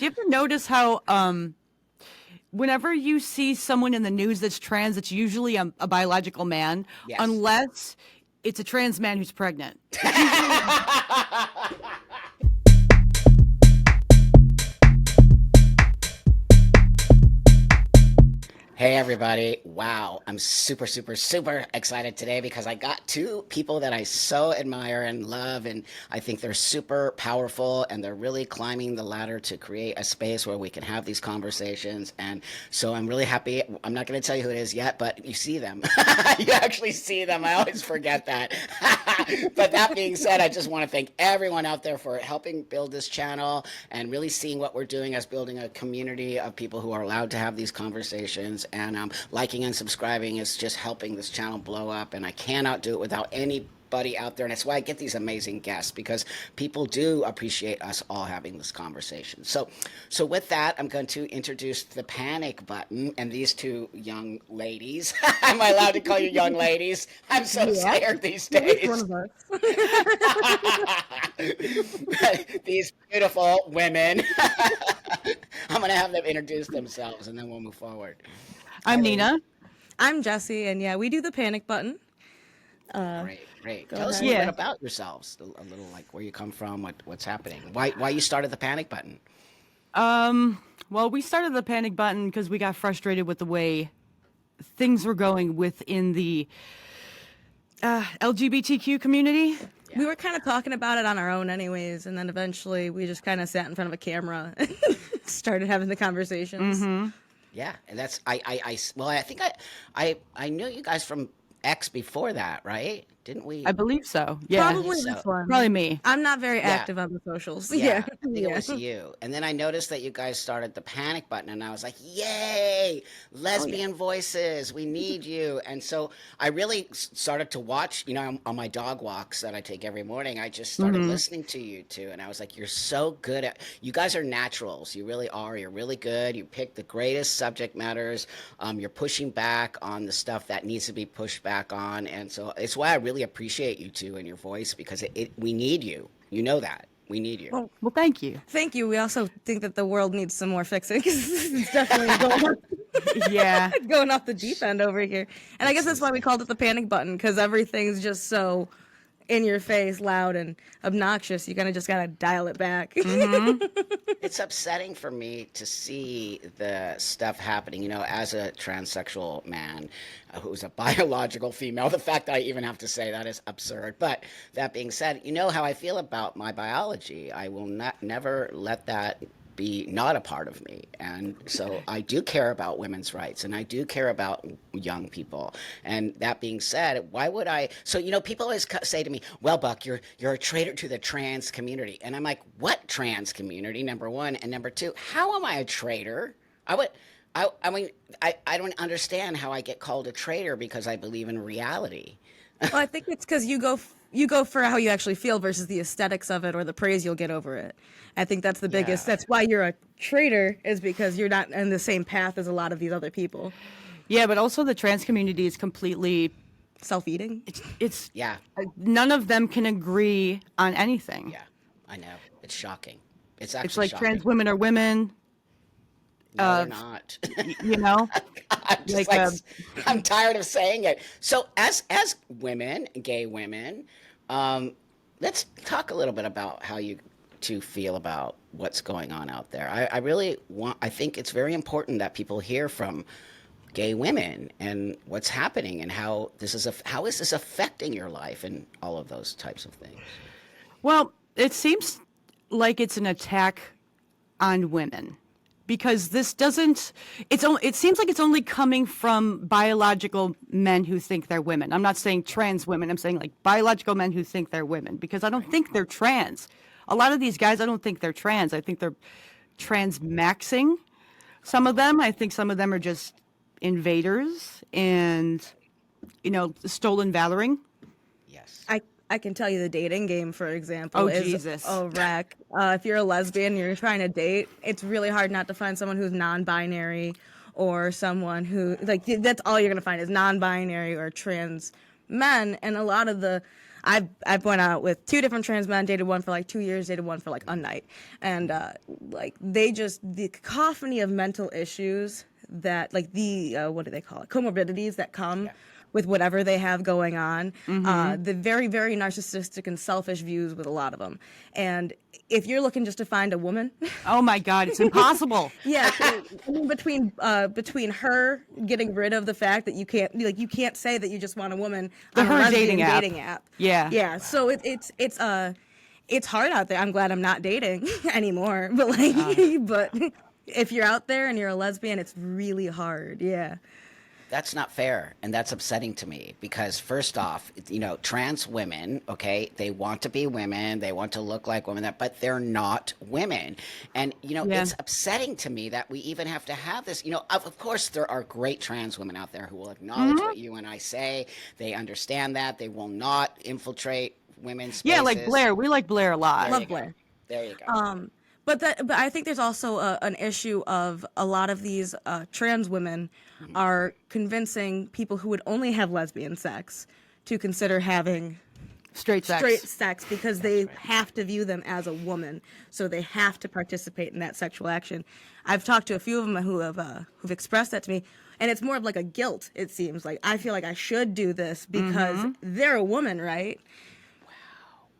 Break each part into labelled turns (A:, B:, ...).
A: Do you ever notice how whenever you see someone in the news that's trans, it's usually a biological man,
B: Yes.
A: unless it's a trans man who's pregnant. It's usually
B: Hey everybody. Wow. I'm super, super, super excited today because I got two people that I so admire and love, and I think they're super powerful and they're really climbing the ladder to create a space where we can have these conversations. And so I'm really happy. I'm not going to tell you who it is yet, but you see them. You actually see them. I always forget that. But that being said, I just want to thank everyone out there for helping build this channel and really seeing what we're doing as building a community of people who are allowed to have these conversations. And liking and subscribing is just helping this channel blow up. And I cannot do it without anybody out there. And that's why I get these amazing guests, because people do appreciate us all having this conversation. So with that, I'm going to introduce the panic button and these two young ladies. Am I allowed to call you young ladies? I'm so
C: Yeah,
B: scared these
C: at least one
B: days.
C: of us.
B: These beautiful women. I'm going to have them introduce themselves and then we'll move forward.
A: I'm Nina.
C: I'm Jesse, and yeah, we do the panic button.
B: Great, great.
C: Go
B: Tell us a
C: ahead.
B: little bit
A: Yeah.
B: about yourselves, a little like where you come from, what's happening, why you started the panic button.
A: Well, we started the panic button because we got frustrated with the way things were going within the LGBTQ community.
C: We were kind of talking about it on our own, anyways, and then eventually we just kind of sat in front of a camera and started having the conversations.
B: Yeah, and that's well, I think I knew you guys from X before that, right? Didn't we?
A: I believe so. Yeah.
C: Probably
B: so.
C: this one.
A: Probably me.
C: I'm not very
B: Yeah.
C: active on the socials.
B: Yeah, I think it
C: Yeah.
B: was you. And then I noticed that you guys started the panic button, and I was like, yay, lesbian voices, we need you. And so I really started to watch, on my dog walks that I take every morning, I just started listening to you two, and I was like, you're so good at, you guys are naturals. You really are. You're really good. You pick the greatest subject matters. You're pushing back on the stuff that needs to be pushed back on. And so it's why I really appreciate you two and your voice, because we need you. You know that. We need you.
A: Well, thank you.
C: Thank you. We also think that the world needs some more fixing. It's definitely
A: Yeah.
C: going off the deep end over here. And I guess that's why we called it the panic button, because everything's just so in your face, loud and obnoxious. You kind of just got to dial it back.
B: It's upsetting for me to see the stuff happening, as a transsexual man who's a biological female. The fact that I even have to say that is absurd. But that being said, you know how I feel about my biology. I will never let that be not a part of me. And so I do care about women's rights, and I do care about young people. And that being said, why would I? So, people always say to me, well, Buck, you're a traitor to the trans community. And I'm like, what trans community, number one? And number two, how am I a traitor? I mean, I don't understand how I get called a traitor because I believe in reality.
C: Well, I think it's because you go for how you actually feel versus the aesthetics of it or the praise you'll get over it. I think that's the biggest.
B: Yeah.
C: That's why you're a traitor, is because you're not in the same path as a lot of these other people.
A: Yeah, but also the trans community is completely
C: Self-eating.
A: it's
B: Yeah,
A: none of them can agree on anything.
B: yeah, I know. It's shocking. It's actually
A: It's like
B: shocking.
A: trans women are women,
B: No, they're not.
A: you know?
B: I'm just
A: Like,
B: I'm tired of saying it. So as women, gay women, let's talk a little bit about how you two feel about what's going on out there. I think it's very important that people hear from gay women and what's happening and how is this affecting your life and all of those types of things.
A: Well, it seems like it's an attack on women because this doesn't it seems like it's only coming from biological men who think they're women. I'm not saying trans women. I'm saying like biological men who think they're women, because I don't think they're trans. A lot of these guys, I don't think they're trans. I think they're trans maxing some of them. I think some of them are just invaders and stolen valoring.
B: Yes.
C: I can tell you the dating game, for example,
A: Oh,
C: is
A: Jesus.
C: a wreck. If you're a lesbian, you're trying to date, it's really hard not to find someone who's non-binary or someone who, like, that's all you're going to find is non-binary or trans men. And a lot of the I've went out with 2 different trans men, dated one for like 2 years, dated one for like a night, and like the cacophony of mental issues that like the what do they call it, comorbidities that come with whatever they have going on, the very, very narcissistic and selfish views with a lot of them. And if you're looking just to find a woman,
A: Oh my God, it's impossible.
C: yeah, I mean, between her getting rid of the fact that you can't say that you just want a woman on
A: her
C: a lesbian
A: dating app. Yeah.
C: yeah. So it's hard out there. I'm glad I'm not dating anymore, but like, but if you're out there and you're a lesbian, it's really hard. Yeah.
B: That's not fair, and that's upsetting to me because first off, trans women, okay, they want to be women, they want to look like women, but they're not women. And it's upsetting to me that we even have to have this. Of course there are great trans women out there who will acknowledge what you and I say. They understand that. They will not infiltrate women's spaces.
A: Yeah, like Blair. We like Blair a lot.
C: Love Blair.
B: There you go.
C: But I think there's also an issue of a lot of these trans women are convincing people who would only have lesbian sex to consider having
A: Straight sex.
C: because they have to view them as a woman, so they have to participate in that sexual action. I've talked to a few of them who've expressed that to me, and it's more of like a guilt. It seems like I feel like I should do this because they're a woman, right?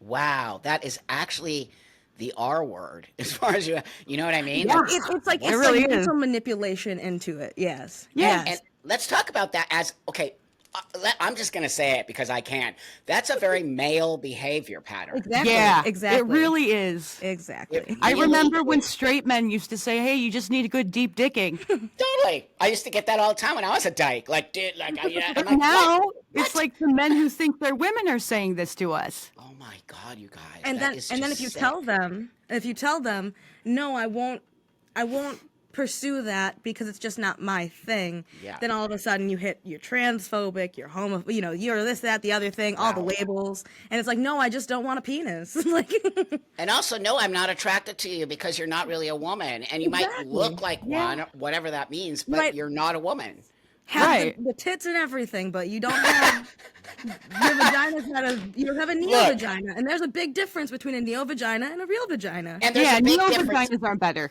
B: Wow, that is actually the R word, as far as you know what I mean?
C: Yeah, it's like
A: It really is.
C: mental manipulation into it. Yes.
A: Yeah.
C: Yes.
B: And let's talk about that as, okay, I'm just going to say it because I can. That's a very male behavior pattern.
C: Exactly.
A: Yeah,
C: Exactly.
A: it really is.
C: Exactly.
A: I
B: Really?
A: remember when straight men used to say, "Hey, you just need a good deep dicking."
B: Totally. I used to get that all the time when I was a dyke. Like, dude, I'm like,
A: Now
B: what?
A: it's like the men who think they're women are saying this to us.
B: Oh my God, you guys.
C: And
B: that
C: then
B: is
C: and then
B: just
C: if you
B: sick.
C: tell them, no, I won't pursue that because it's just not my thing.
B: Yeah.
C: Then all of a sudden you're transphobic, you're you're this, that, the other thing, all the labels, and it's like, no, I just don't want a penis. Like,
B: And also, no, I'm not attracted to you because you're not really a woman. And you might look like one, whatever that means, but you're not a woman.
C: have
A: Right.
C: the tits and everything, but you don't have your vagina's not you don't have a neo vagina, and there's a big difference between a neo vagina and a real vagina.
B: And there's
A: Yeah,
B: a big
A: neo
B: difference.
A: vaginas aren't better.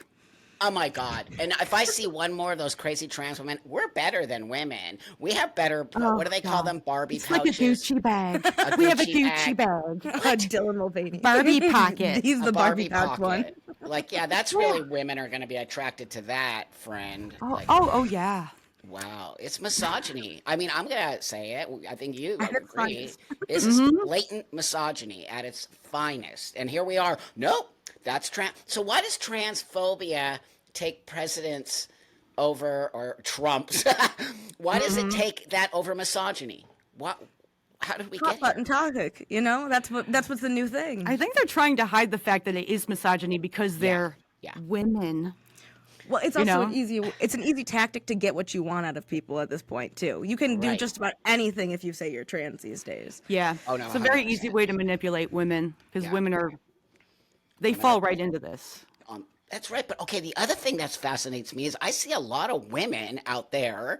B: Oh my God. And if I see one more of those crazy trans women, we're better than women. We have better, what do they call them? Barbie
A: It's like a
B: pouches.
A: Gucci bag.
B: A
A: We have a
B: Gucci
A: Gucci bag.
C: Dylan Mulvaney.
A: Barbie pocket.
C: He's the
B: A
C: Barbie pouch one.
B: pocket. Like, yeah, that's really women are going to be attracted to that, friend. Like,
A: Oh, yeah.
B: wow. It's misogyny. I mean, I'm going to say it. I think you would
C: its
B: agree.
C: finest.
B: This is blatant misogyny at its finest. And here we are. Nope. That's trans. So why does transphobia take precedence over, or Trump's? Why does it take that over misogyny? What? How did we
C: Hot
B: get
C: button
B: here?
C: topic, that's what's the new thing.
A: I think they're trying to hide the fact that it is misogyny because they're
B: Yeah.
A: women.
C: Well, it's also
A: know?
C: it's an easy tactic to get what you want out of people at this point too. You can do
B: Right.
C: just about anything if you say you're trans these days.
A: Yeah.
B: Oh, no,
A: It's a very
B: 100%.
A: easy way to manipulate women because
B: Yeah.
A: women they fall right into this.
B: That's right. But okay, the other thing that fascinates me is I see a lot of women out there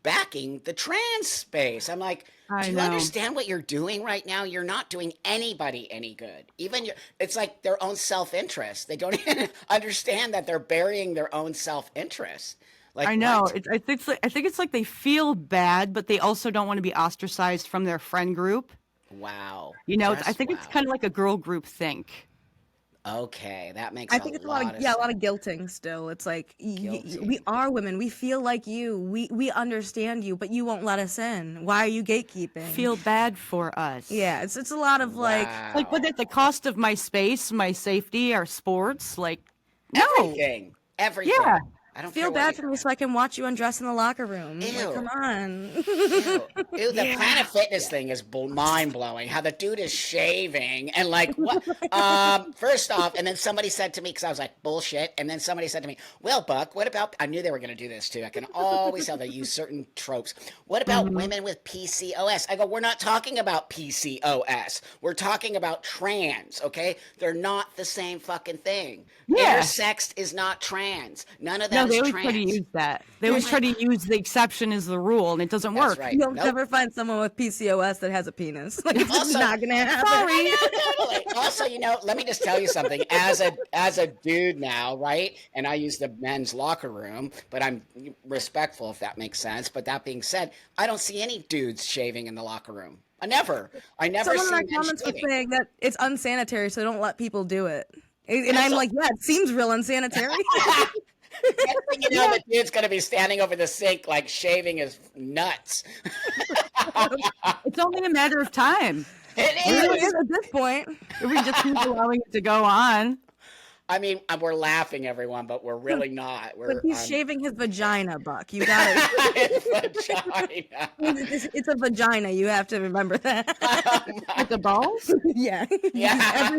B: backing the trans space. I'm like,
A: I
B: do you
A: know.
B: understand what you're doing right now? You're not doing anybody any good. It's like their own self-interest. They don't even understand that they're burying their own self-interest. Like,
A: I know.
B: what?
A: I think it's like they feel bad, but they also don't want to be ostracized from their friend group.
B: Wow.
A: I think it's kind of like a girl group think.
B: Okay, that makes
C: I think it's a lot of
B: sense.
C: guilting still. It's like
B: Guilty.
C: we are women. We feel like you. We understand you, but you won't let us in. Why are you gatekeeping?
A: Feel bad for us.
C: Yeah, it's a lot of like
A: Like, but at the cost of my space, my safety, our sports, like, no.
B: Everything. Everything.
A: Yeah.
B: I don't
C: feel
B: care what
C: bad
B: you-
C: for me so I can watch you undress in the locker room.
B: Ew.
C: Like, come on.
B: Ew, the Planet Fitness thing is mind blowing. How the dude is shaving and like what? First off, and then somebody said to me, because I was like bullshit, and then somebody said to me, "Well, Buck, what about?" I knew they were going to do this too. I can always tell they use certain tropes. What about women with PCOS? I go, we're not talking about PCOS. We're talking about trans. Okay, they're not the same fucking thing.
A: Yeah.
B: Intersexed is not trans. None of that
A: No,
B: as
A: they always try to
B: trans.
A: use that. They always try to use the exception as the rule, and it doesn't
B: That's
A: work.
B: right.
C: You'll
B: Nope.
C: never find someone with PCOS that has a penis. Like, it's just
B: Also,
C: not gonna happen.
A: Sorry.
B: Totally. Also, let me just tell you something. As a dude now, right? And I use the men's locker room, but I'm respectful if that makes sense. But that being said, I don't see any dudes shaving in the locker room. I never
C: Someone
B: see
C: in our
B: men
C: comments was
B: shaving.
C: saying that it's unsanitary, so don't let people do it. And I'm like, yeah, it seems real unsanitary.
B: Next thing you know, the dude's gonna be standing over the sink like shaving his nuts.
A: It's only a matter of time.
B: It
C: It
B: is.
C: is at this point.
A: If we just keep allowing it to go on.
B: I mean, we're laughing, everyone, but we're really not.
C: But
B: We're
C: he's shaving his vagina, Buck. You got it.
B: his vagina.
C: It's a vagina. You have to remember that.
A: With the balls?
C: Yeah.
B: Yeah.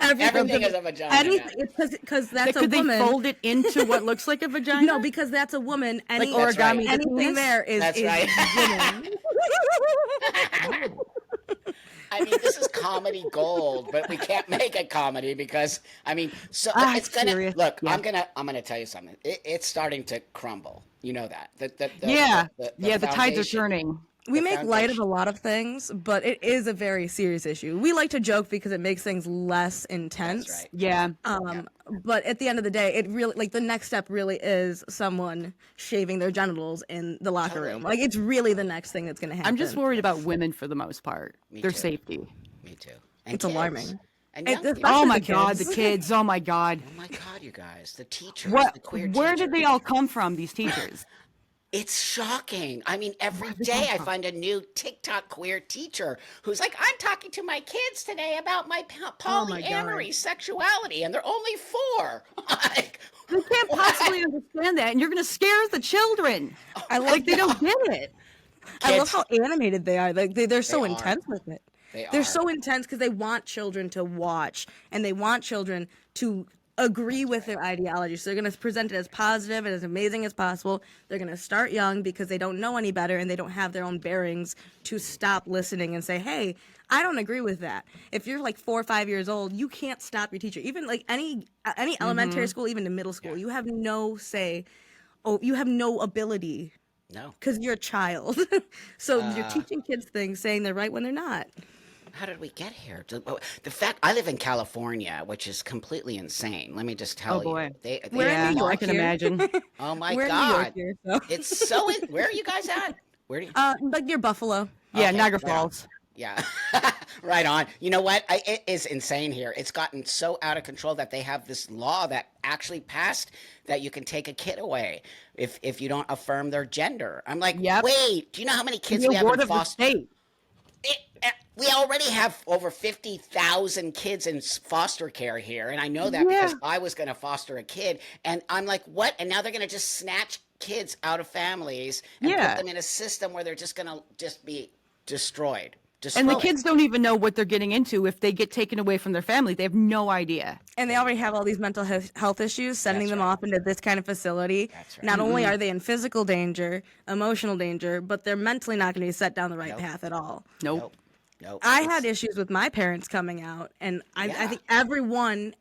B: Everything is a vagina.
C: Anything, it's because that's a
A: Could they
C: woman.
A: fold it into what looks like a vagina?
C: No, because that's a woman. Any
A: Like origami
B: the
C: anything
A: penis?
C: there is
B: That's right.
C: women.
B: I mean, this is comedy gold, but we can't make it comedy because so it's gonna
A: serious.
B: look.
A: Yeah.
B: I'm gonna tell you something. It's starting to crumble. You know that.
A: The tides are
B: foundation-
A: turning.
C: We
B: the
C: make light of a
B: foundation.
C: lot of things, but it is a very serious issue. We like to joke because it makes things less intense.
B: That's right.
A: Yeah.
C: But at the end of the day, it really, like, the next step really is someone shaving their genitals in the locker room. Like, it's really the next thing that's going to happen.
A: I'm just worried about women for the most part. Their
B: too.
A: safety.
B: Me too. And
C: It's
B: kids.
C: alarming.
B: And
C: It-
B: young
C: it's
B: people.
C: not-
A: Oh
C: Especially
A: my
C: the
A: God,
C: kids.
A: the kids. Oh my God.
B: Oh my God, you guys, the teachers,
A: What?
B: the queer
A: Where did
B: teachers.
A: they all come from? These teachers.
B: It's shocking. I mean, every day I find a new TikTok queer teacher who's like, I'm talking to my kids today about my
C: Oh my
B: polyamory sexuality, and they're only 4. Like,
A: They can't possibly understand that, and you're going to scare the children.
C: I love
A: Like they don't get it.
C: I love
B: Kids-
C: how animated they are. Like they're so
B: They are.
C: intense with it.
B: They
C: They're
B: are.
C: so intense because they want children to watch and they want children to agree with their ideology. So they're going to present it as positive and as amazing as possible. They're going to start young because they don't know any better and they don't have their own bearings to stop listening and say, "Hey, I don't agree with that." If you're like 4 or 5 years old, you can't stop your teacher. Even like any elementary school, even to middle school, you have no say. Oh, you have no ability
B: no.
C: because you're a child. So you're teaching kids things, saying they're right when they're not.
B: How did we get here? The fact I live in California, which is completely insane. Let me just tell
A: Oh boy.
B: you. They
C: We're in
A: Yeah,
C: New York
A: I can
C: here.
A: imagine.
B: Oh my
C: We're in New York
B: God.
C: here, so.
B: It's so. Where are you guys at? Where do you?
C: Like near Buffalo.
A: Yeah,
B: Okay,
A: Niagara
B: right on.
A: Falls.
B: Yeah, right on. You know what? It is insane here. It's gotten so out of control that they have this law that actually passed that you can take a kid away if you don't affirm their gender. I'm like,
A: Yep.
B: wait, do you know how many kids
A: The
B: we have
A: award
B: in
A: of the
B: foster?
A: state.
B: We already have over 50,000 kids in foster care here, and I know that because I was going to foster a kid, and I'm like, what? And now they're going to just snatch kids out of families and
A: Yeah.
B: put them in a system where they're just going to just be destroyed.
A: And the
B: Destroyed.
A: kids don't even know what they're getting into if they get taken away from their family. They have no idea.
C: And they already have all these mental health issues, sending
B: That's
C: them
B: right.
C: off into this kind of facility.
B: That's right.
C: Not only are they in physical danger, emotional danger, but they're mentally not going to be set down the right path at all.
A: Nope.
B: Nope.
C: I had issues with my parents coming out, and I
B: Yeah.
C: think everyone,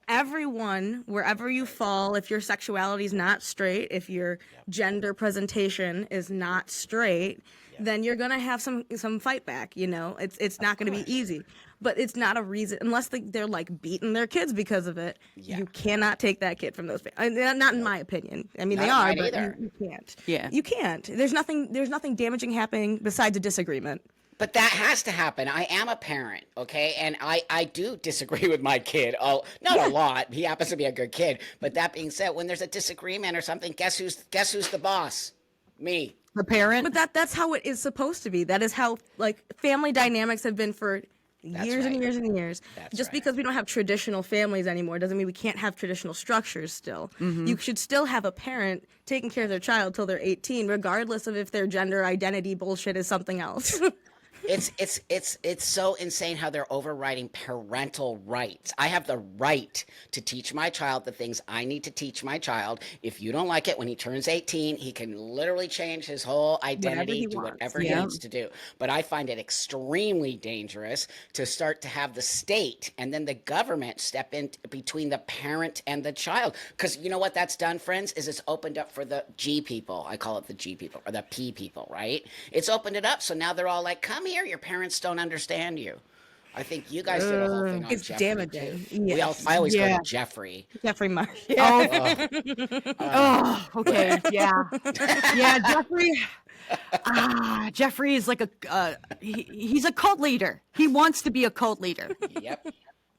C: wherever you fall, if your sexuality is not straight, if your gender presentation is not straight, then you're gonna have some fight back. You know, it's not gonna be easy, but it's not a reason unless they're like beating their kids because of it.
B: Yeah.
C: You cannot take that kid from those. Not in my opinion. I mean,
B: Not
C: they
B: in
C: are,
B: mine
C: but
B: either.
C: you can't.
A: Yeah.
C: you can't. There's nothing damaging happening besides a disagreement.
B: But that has to happen. I am a parent, okay? And I do disagree with my kid. Oh, not a lot. He happens to be a good kid. But that being said, when there's a disagreement or something, guess who's the boss? Me.
A: The parent.
C: But that's how it is supposed to be. That is how like family dynamics have been for years and
B: right.
C: years and years.
B: That's
C: Just
B: right.
C: because we don't have traditional families anymore doesn't mean we can't have traditional structures still. You should still have a parent taking care of their child till they're 18, regardless of if their gender identity bullshit is something else.
B: It's so insane how they're overriding parental rights. I have the right to teach my child the things I need to teach my child. If you don't like it when he turns 18, he can literally change his whole
C: Whatever
B: identity,
C: he
B: do
C: wants.
B: whatever he
A: Yeah.
B: needs to do. But I find it extremely dangerous to start to have the state and then the government step in between the parent and the child. Because you know what that's done, friends, is it's opened up for the G people. I call it the G people or the P people, right? It's opened it up. So now they're all like, come here, your parents don't understand you. I think you guys did a whole thing on
C: It's
B: Jeffrey too.
C: damaging. Yes.
B: I always go to
A: Yeah.
B: Jeffrey.
C: Jeffrey Marsh.
A: Oh,
B: Ugh.
A: okay. Yeah. Yeah. Jeffrey. Jeffrey is like he's a cult leader. He wants to be a cult leader.
B: Yep.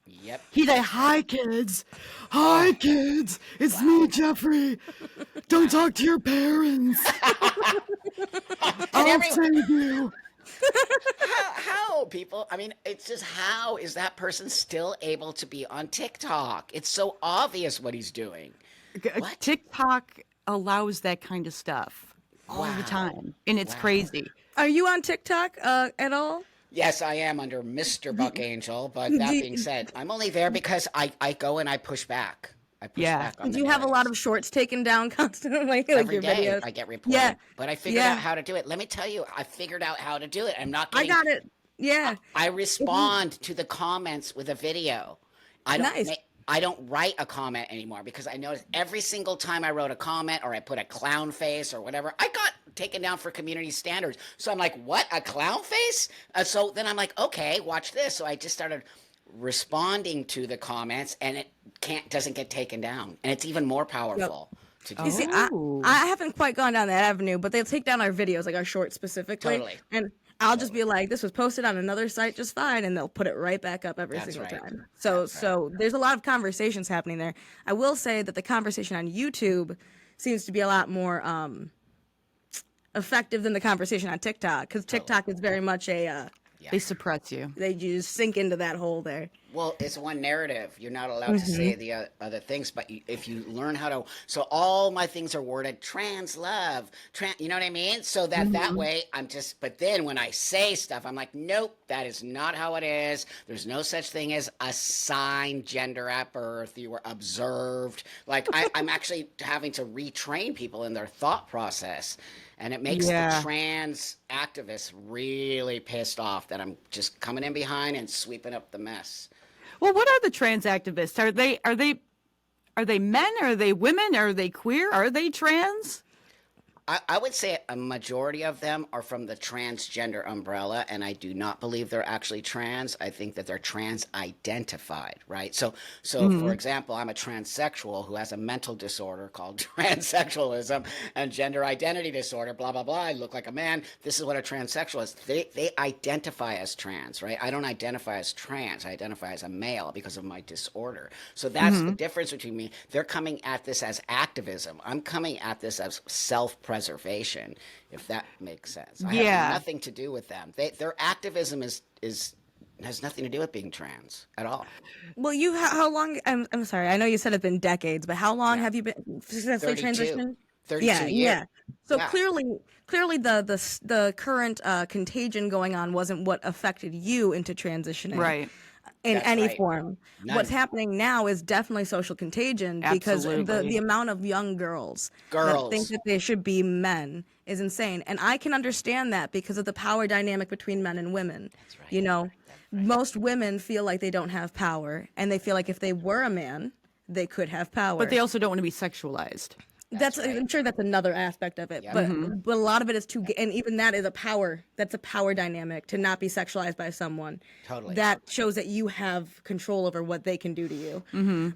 B: Yep.
A: He's like, hi, kids. Hi, kids. It's me, Jeffrey. Don't talk to your parents. I'll
B: every-
A: save you.
B: How people? I mean, it's just how is that person still able to be on TikTok? It's so obvious what he's doing. What?
A: TikTok allows that kind of stuff all the
B: Wow.
A: time, and it's crazy.
C: Are you on TikTok at all?
B: Yes, I am under Mr. Buck Angel, but that being said, I'm only there because I go and I push back. I push
A: Yeah.
B: back on
C: Do
B: the
C: you have a lot
B: narratives.
C: of shorts taken down constantly, like
B: Every
C: your
B: day
C: videos?
B: I get reported,
C: Yeah.
B: but I figured
C: Yeah.
B: out how to do it. Let me tell you, I figured out how to do it. I'm not
C: I
B: getting.
C: got it. Yeah.
B: I respond to the comments with a video. I don't.
C: Nice.
B: I don't write a comment anymore because I noticed every single time I wrote a comment or I put a clown face or whatever, I got taken down for community standards. So I'm like, what? A clown face? So then I'm like, okay, watch this. So I just started responding to the comments, and it doesn't get taken down, and it's even more powerful to do.
C: You see,
A: Oh.
C: I haven't quite gone down that avenue, but they'll take down our videos, like our shorts specifically.
B: Totally.
C: And I'll just be like, this was posted on another site just fine, and they'll put it right back up every
B: That's
C: single
B: right.
C: time. So there's a lot of conversations happening there. I will say that the conversation on YouTube seems to be a lot more effective than the conversation on TikTok, because TikTok is very much a
A: They suppress you.
C: they just sink into that hole there.
B: Well, it's one narrative. You're not allowed to say the other things, but if you learn how to, so all my things are worded trans love, you know what I mean? So that way but then when I say stuff, I'm like, nope, that is not how it is. There's no such thing as assigned gender at birth. You were observed. Like I'm actually having to retrain people in their thought process. And it makes the trans activists really pissed off that I'm just coming in behind and sweeping up the mess.
A: Well, what are the trans activists? Are they men? Are they women? Are they queer? Are they trans?
B: I would say a majority of them are from the transgender umbrella, and I do not believe they're actually trans. I think that they're trans identified, right? So for example, I'm a transsexual who has a mental disorder called transsexualism and gender identity disorder, blah, blah, blah. I look like a man. This is what a transsexual is. They identify as trans, right? I don't identify as trans. I identify as a male because of my disorder. So that's the difference between me. They're coming at this as activism. I'm coming at this as self-preservation, if that makes sense. I have nothing to do with them. Their activism has nothing to do with being trans at all.
C: Well, how long? I'm sorry. I know you said it's been decades, but how long have you been successfully
B: 32.
C: transitioned?
B: 32
C: Yeah,
B: years.
C: yeah. So
B: Yeah.
C: clearly, the current contagion going on wasn't what affected you into transitioning,
A: Right.
C: In
B: That's
C: any
B: right.
C: form.
B: None.
C: What's happening now is definitely social contagion, because
A: Absolutely.
C: the amount of young girls that think that they should be men is insane. And I can understand that because of the power dynamic between men and women. That's
B: right.
C: You know, most women feel like they don't have power, and they feel like if they were a man, they could have power.
A: But they also don't want to be sexualized.
C: I'm sure that's another aspect of it,
B: Yep.
C: but a lot of it is and even that is a power. That's a power dynamic to not be sexualized by someone.
B: Totally.
C: That shows that you have control over what they can do to you.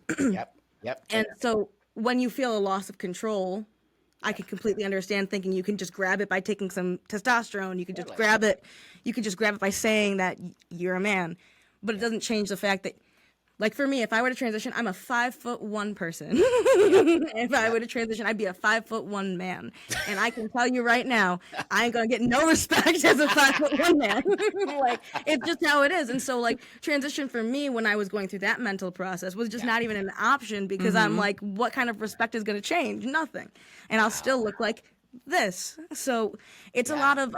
B: Yep.
C: And so when you feel a loss of control, I can completely understand thinking you can just grab it by taking some testosterone. You can just grab it. You can just grab it by saying that you're a man, but it doesn't change the fact that. Like for me, if I were to transition, I'm a 5'1" person. If I were to transition, I'd be a 5'1" man. And I can tell you right now, I ain't gonna get no respect as a 5'1" man. Like it's just how it is. And so like transition for me when I was going through that mental process was just not even an option, because I'm like, what kind of respect is gonna change? Nothing. And I'll still look like this. So it's a lot of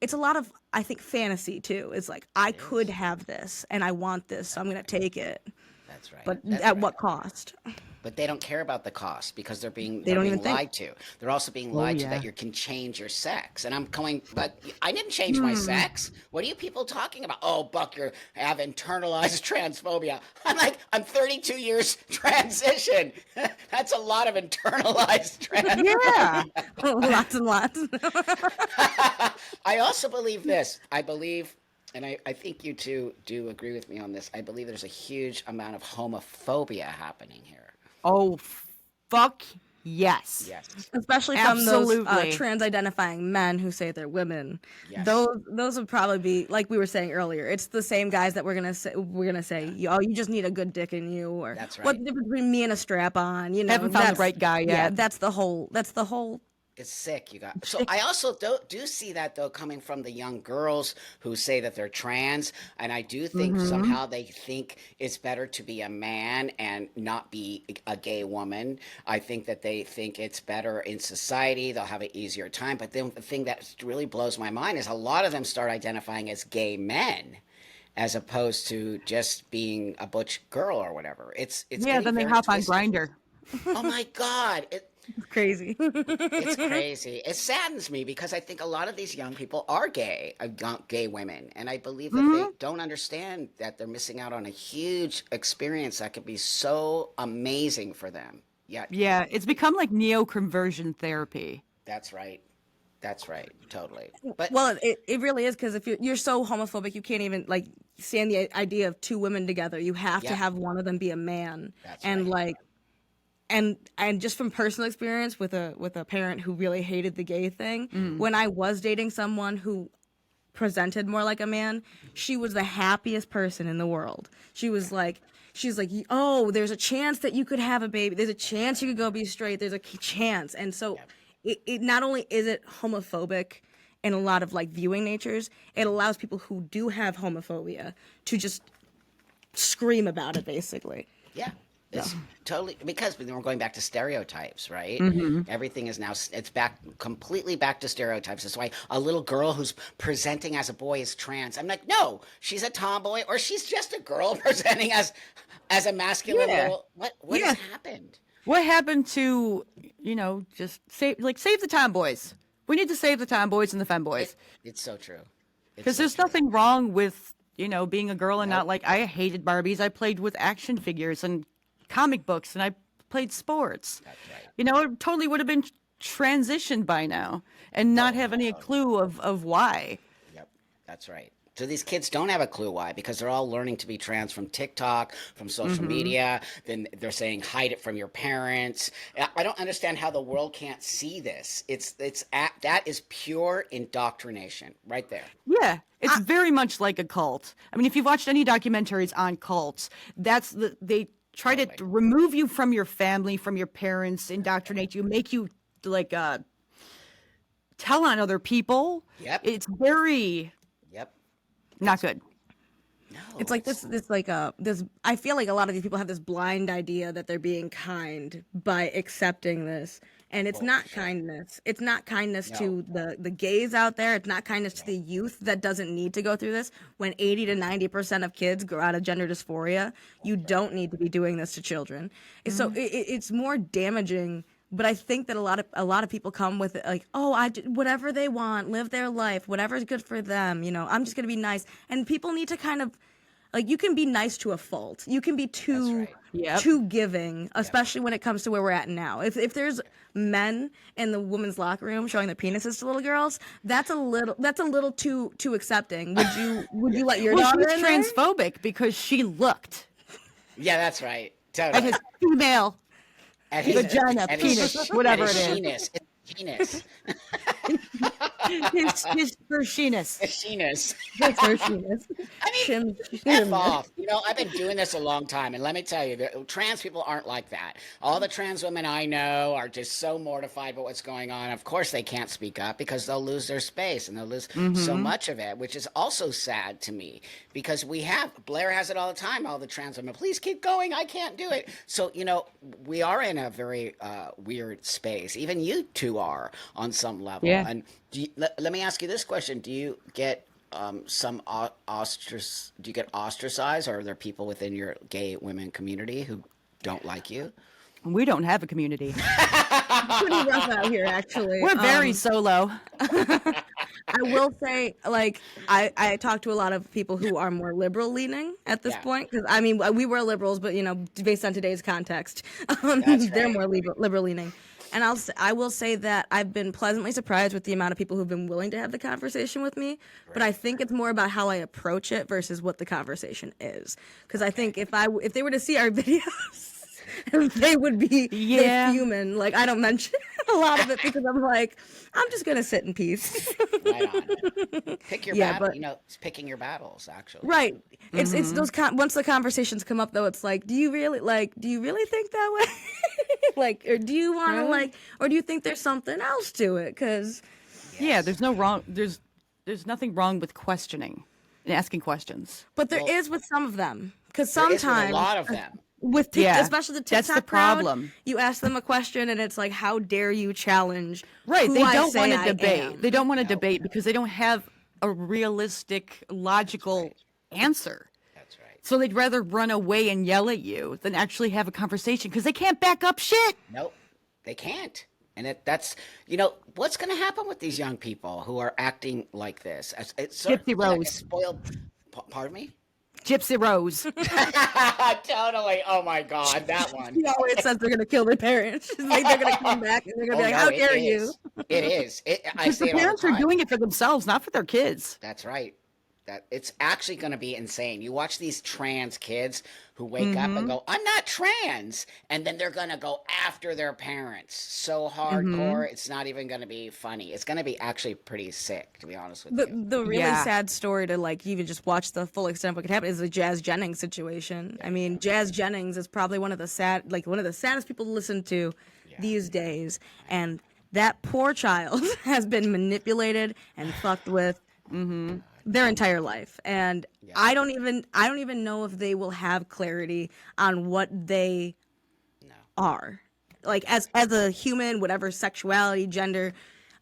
C: it's a lot of, I think, fantasy too. It's like, I
B: It
C: could
B: is.
C: have this and I want this, so I'm going to take it.
B: That's right.
C: But
B: That's
C: at
B: right.
C: what cost?
B: But they don't care about the cost because
C: They
B: they're
C: don't
B: being
C: even think.
B: lied to. They're also being
A: Oh
B: lied to
A: yeah.
B: that you can change your sex. And I'm going, but I didn't change my sex. What are you people talking about? Oh, Buck, you have internalized transphobia. I'm like, I'm 32 years transition. That's a lot of internalized
A: Yeah.
B: transphobia.
C: Lots and lots.
B: I also believe this. I believe, and I think you two do agree with me on this. I believe there's a huge amount of homophobia happening here.
A: Oh, fuck yes.
B: Yes.
C: Especially from those
A: Absolutely.
C: trans-identifying men who say they're women.
B: Yes.
C: Those would probably be, like we were saying earlier. It's the same guys that we're gonna say, oh, you just need a good dick in you, or
B: That's
C: what's
B: right.
C: the difference between me and a strap-on? You know,
A: Haven't found the right guy
C: yeah,
A: yet.
C: that's the whole. That's the whole.
B: It's sick, you got. So I also do see that though coming from the young girls who say that they're trans, and I do think
A: Mm-hmm.
B: somehow they think it's better to be a man and not be a gay woman. I think that they think it's better in society. They'll have an easier time. But then the thing that really blows my mind is a lot of them start identifying as gay men as opposed to just being a butch girl or whatever. It's
A: Yeah,
B: getting
A: then they
B: very
A: hop on
B: twisted.
A: Grinder.
B: Oh my God.
C: It's crazy.
B: It's crazy. It saddens me because I think a lot of these young people are gay, gay women, and I believe that they don't understand that they're missing out on a huge experience that could be so amazing for them. Yeah,
A: Yeah, it's become like neoconversion therapy.
B: that's right. That's right. Totally. But
C: Well, it really is, because if you're so homophobic, you can't even like stand the idea of two women together. You have to
B: yeah,
C: have one of them be a man,
B: that's
C: and
B: right.
C: like and just from personal experience with a parent who really hated the gay thing, when I was dating someone who presented more like a man, she was the happiest person in the world. She's like, oh, there's a chance that you could have a baby. There's a chance you could go be straight. There's a chance. And so
B: Yep.
C: it not only is it homophobic in a lot of like viewing natures, it allows people who do have homophobia to just scream about it, basically.
B: Yeah. It's totally because we're going back to stereotypes, right? Everything is now it's back completely back to stereotypes. That's why a little girl who's presenting as a boy is trans. I'm like, no, she's a tomboy or she's just a girl presenting as a masculine
A: Yeah.
B: little. What
A: Yeah.
B: has happened?
A: What happened to, just save the tomboys? We need to save the tomboys and the femboys.
B: It's so true. It's
A: Because
B: so
A: there's
B: true.
A: nothing wrong with, being a girl and not
B: Nope.
A: like, I hated Barbies. I played with action figures and comic books and I played sports.
B: That's right.
A: It totally would have been transitioned by now and not have any clue of why.
B: Yep, that's right. So these kids don't have a clue why because they're all learning to be trans from TikTok, from social media. Then they're saying hide it from your parents. I don't understand how the world can't see this. That is pure indoctrination right there.
A: Yeah, it's very much like a cult. I mean, if you've watched any documentaries on cults, they try to
B: Totally.
A: remove you from your family, from your parents, indoctrinate you, make you like tell on other people.
B: Yep.
A: It's very
B: Yep.
A: not good.
B: No.
C: It's like this. I feel like a lot of these people have this blind idea that they're being kind by accepting this, and it's not kindness. It's not kindness to the gays out there. It's not kindness to the youth that doesn't need to go through this. When 80 to 90% of kids grow out of gender dysphoria, you don't need to be doing this to children. So it's more damaging. But I think that a lot of people come with it like, oh, whatever they want, live their life, whatever's good for them. I'm just gonna be nice. And people need to kind of like, you can be nice to a fault. You can be too
B: right.
A: Yep.
C: too giving, especially when it comes to where we're at now. If there's men in the women's locker room showing their penises to little girls, that's a little too accepting. Would you let your
A: Well,
C: daughter
A: she's
C: in there?
A: transphobic because she looked
B: Yeah, that's right.
A: at
B: Totally.
A: his female
B: And
A: vagina,
B: and
A: penis, whatever
B: and his
A: it is.
B: sheeness. His penis.
A: His her sheeness.
B: His sheeness.
C: That's where she is.
B: I mean, F off. I've been doing this a long time, and let me tell you, trans people aren't like that. All the trans women I know are just so mortified by what's going on. Of course, they can't speak up because they'll lose their space and they'll lose so much of it, which is also sad to me because Blair has it all the time, all the trans women, please keep going, I can't do it. So, we are in a very weird space. Even you two are on some level.
A: Yeah.
B: And let me ask you this question: do you get do you get ostracized, or are there people within your gay women community who don't like you?
A: We don't have a community.
C: Pretty rough out here, actually.
A: We're very solo.
C: I will say, like, I talk to a lot of people who are more liberal leaning at this
B: Yeah.
C: point, because I mean, we were liberals, but based on today's context,
B: That's
C: they're
B: right.
C: more liberal leaning. And I will say that I've been pleasantly surprised with the amount of people who've been willing to have the conversation with me. But I think it's more about how I approach it versus what the conversation is. Because I think if they were to see our videos, they would be
A: Yeah.
C: human. Like, I don't mention a lot of it because I'm like, I'm just gonna sit in peace.
B: Right on. Pick your
C: Yeah,
B: battle.
C: but-
B: It's picking your battles, actually.
C: Right. It's those once the conversations come up though, it's like, do you really think that way? Like, or do you want to
A: Right.
C: or do you think there's something else to it? Because
A: Yeah, there's no wrong. There's nothing wrong with questioning and asking questions.
C: but there is with some of them. Because
B: There is with
C: sometimes
B: a lot of them.
C: with
A: Yeah,
C: especially the TikTok
A: that's the
C: crowd,
A: problem.
C: you ask them a question and it's like, how dare you challenge?
A: Right.
C: who
A: They
C: I
A: don't
C: say
A: want to
C: I
A: debate.
C: am?
A: They don't want to debate because they don't have a realistic, logical answer.
B: That's right.
A: So they'd rather run away and yell at you than actually have a conversation because they can't back up shit.
B: Nope, they can't. And that's what's going to happen with these young people who are acting like this. It's sort
A: Gypsy
B: of like a
A: Rose.
B: spoiled. Pardon me.
A: Gypsy Rose.
B: Totally. Oh my God, that one.
C: She always says they're gonna kill their parents. Like they're gonna come back and they're gonna be like,
B: no,
C: "How
B: it
C: dare you?"
B: is. It is. I
A: Because
B: say
A: the
B: it all
A: parents
B: the
A: are
B: time.
A: doing it for themselves, not for their kids.
B: That's right. That it's actually going to be insane. You watch these trans kids who wake up and go, "I'm not trans," and then they're going to go after their parents so hardcore. It's not even going to be funny. It's going to be actually pretty sick, to be honest with you.
C: The really
A: Yeah.
C: sad story to like even just watch the full extent of what could happen is the Jazz Jennings situation. I mean, Jazz Jennings is probably one of the saddest people to listen to these days, and that poor child has been manipulated and fucked with their entire life, and I don't even know if they will have clarity on what they are like as a human, whatever sexuality, gender.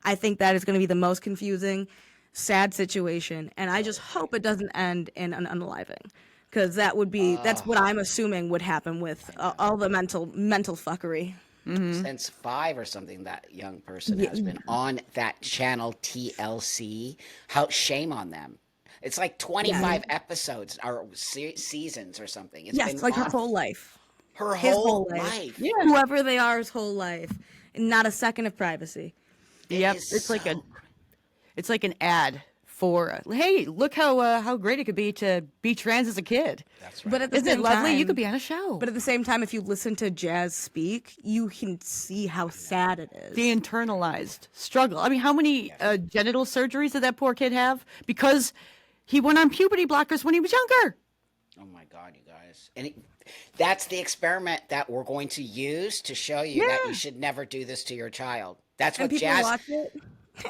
C: I think that is going to be the most confusing, sad situation, and I just hope it doesn't end in an unaliving, because that's what I'm assuming would happen with all the mental fuckery.
B: Since 5 or something, that young person has been on that channel TLC. Shame on them. It's like 25 episodes or seasons or something. It's
C: Yes,
B: been
C: like her
B: on
C: whole life.
B: her
C: His
B: whole life.
A: Yeah.
C: Whoever they are, his whole life, and not a second of privacy.
A: Yep.
B: is
A: It's like
B: so-
A: it's like an ad for, hey, look how great it could be to be trans as a kid.
B: That's right.
C: But at the
A: Isn't
C: same
A: it lovely?
C: time,
A: You could be on a show.
C: But at the same time, if you listen to Jazz speak, you can see how sad it is.
A: The internalized struggle. I mean, how many genital surgeries did that poor kid have? Because he went on puberty blockers when he was younger.
B: Oh my God, you guys. And that's the experiment that we're going to use to show you that you should never do this to your child. That's
C: And
B: what
C: people
B: Jazz.
C: watch it,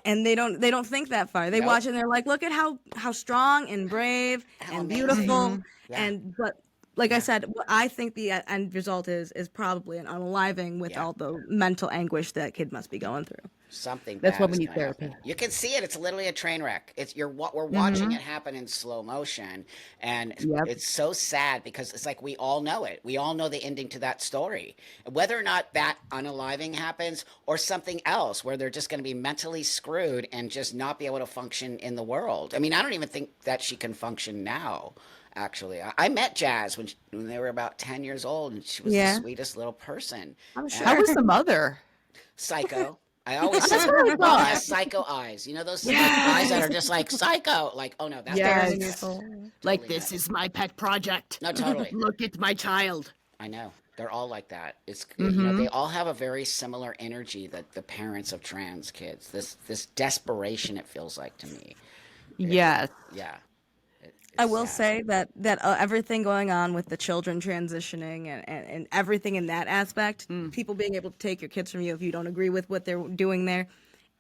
C: and they don't think that far. They watch it and they're like, look at how strong and brave
B: How
C: and
B: amazing.
C: beautiful.
B: Yeah.
C: But like I said, what I think the end result is probably an unaliving with all the mental anguish that kid must be going through.
B: Something
A: That's
B: bad
A: why we
B: is
A: need
B: gonna happen.
A: therapy.
B: You can see it. It's literally a train wreck. We're watching it happen in slow motion, and
A: Yep.
B: it's so sad because it's like we all know it. We all know the ending to that story. Whether or not that unaliving happens or something else where they're just going to be mentally screwed and just not be able to function in the world. I mean, I don't even think that she can function now. Actually, I met Jazz when they were about 10 years old, and she was
C: Yeah.
B: the sweetest little person.
C: I'm sure.
A: How was the mother?
B: Psycho. I always say mom has psycho eyes. You know those eyes that are just like psycho. Like, oh no, that's
A: Yes.
B: Totally
A: Like,
B: not.
A: this is my pet project.
B: No, totally.
A: Look at my child.
B: I know. They're all like that. It's
A: Mm-hmm.
B: they all have a very similar energy that the parents of trans kids. This desperation, it feels like to me.
A: Yes.
B: Yeah.
C: I will say that everything going on with the children transitioning and everything in that aspect, people being able to take your kids from you if you don't agree with what they're doing there,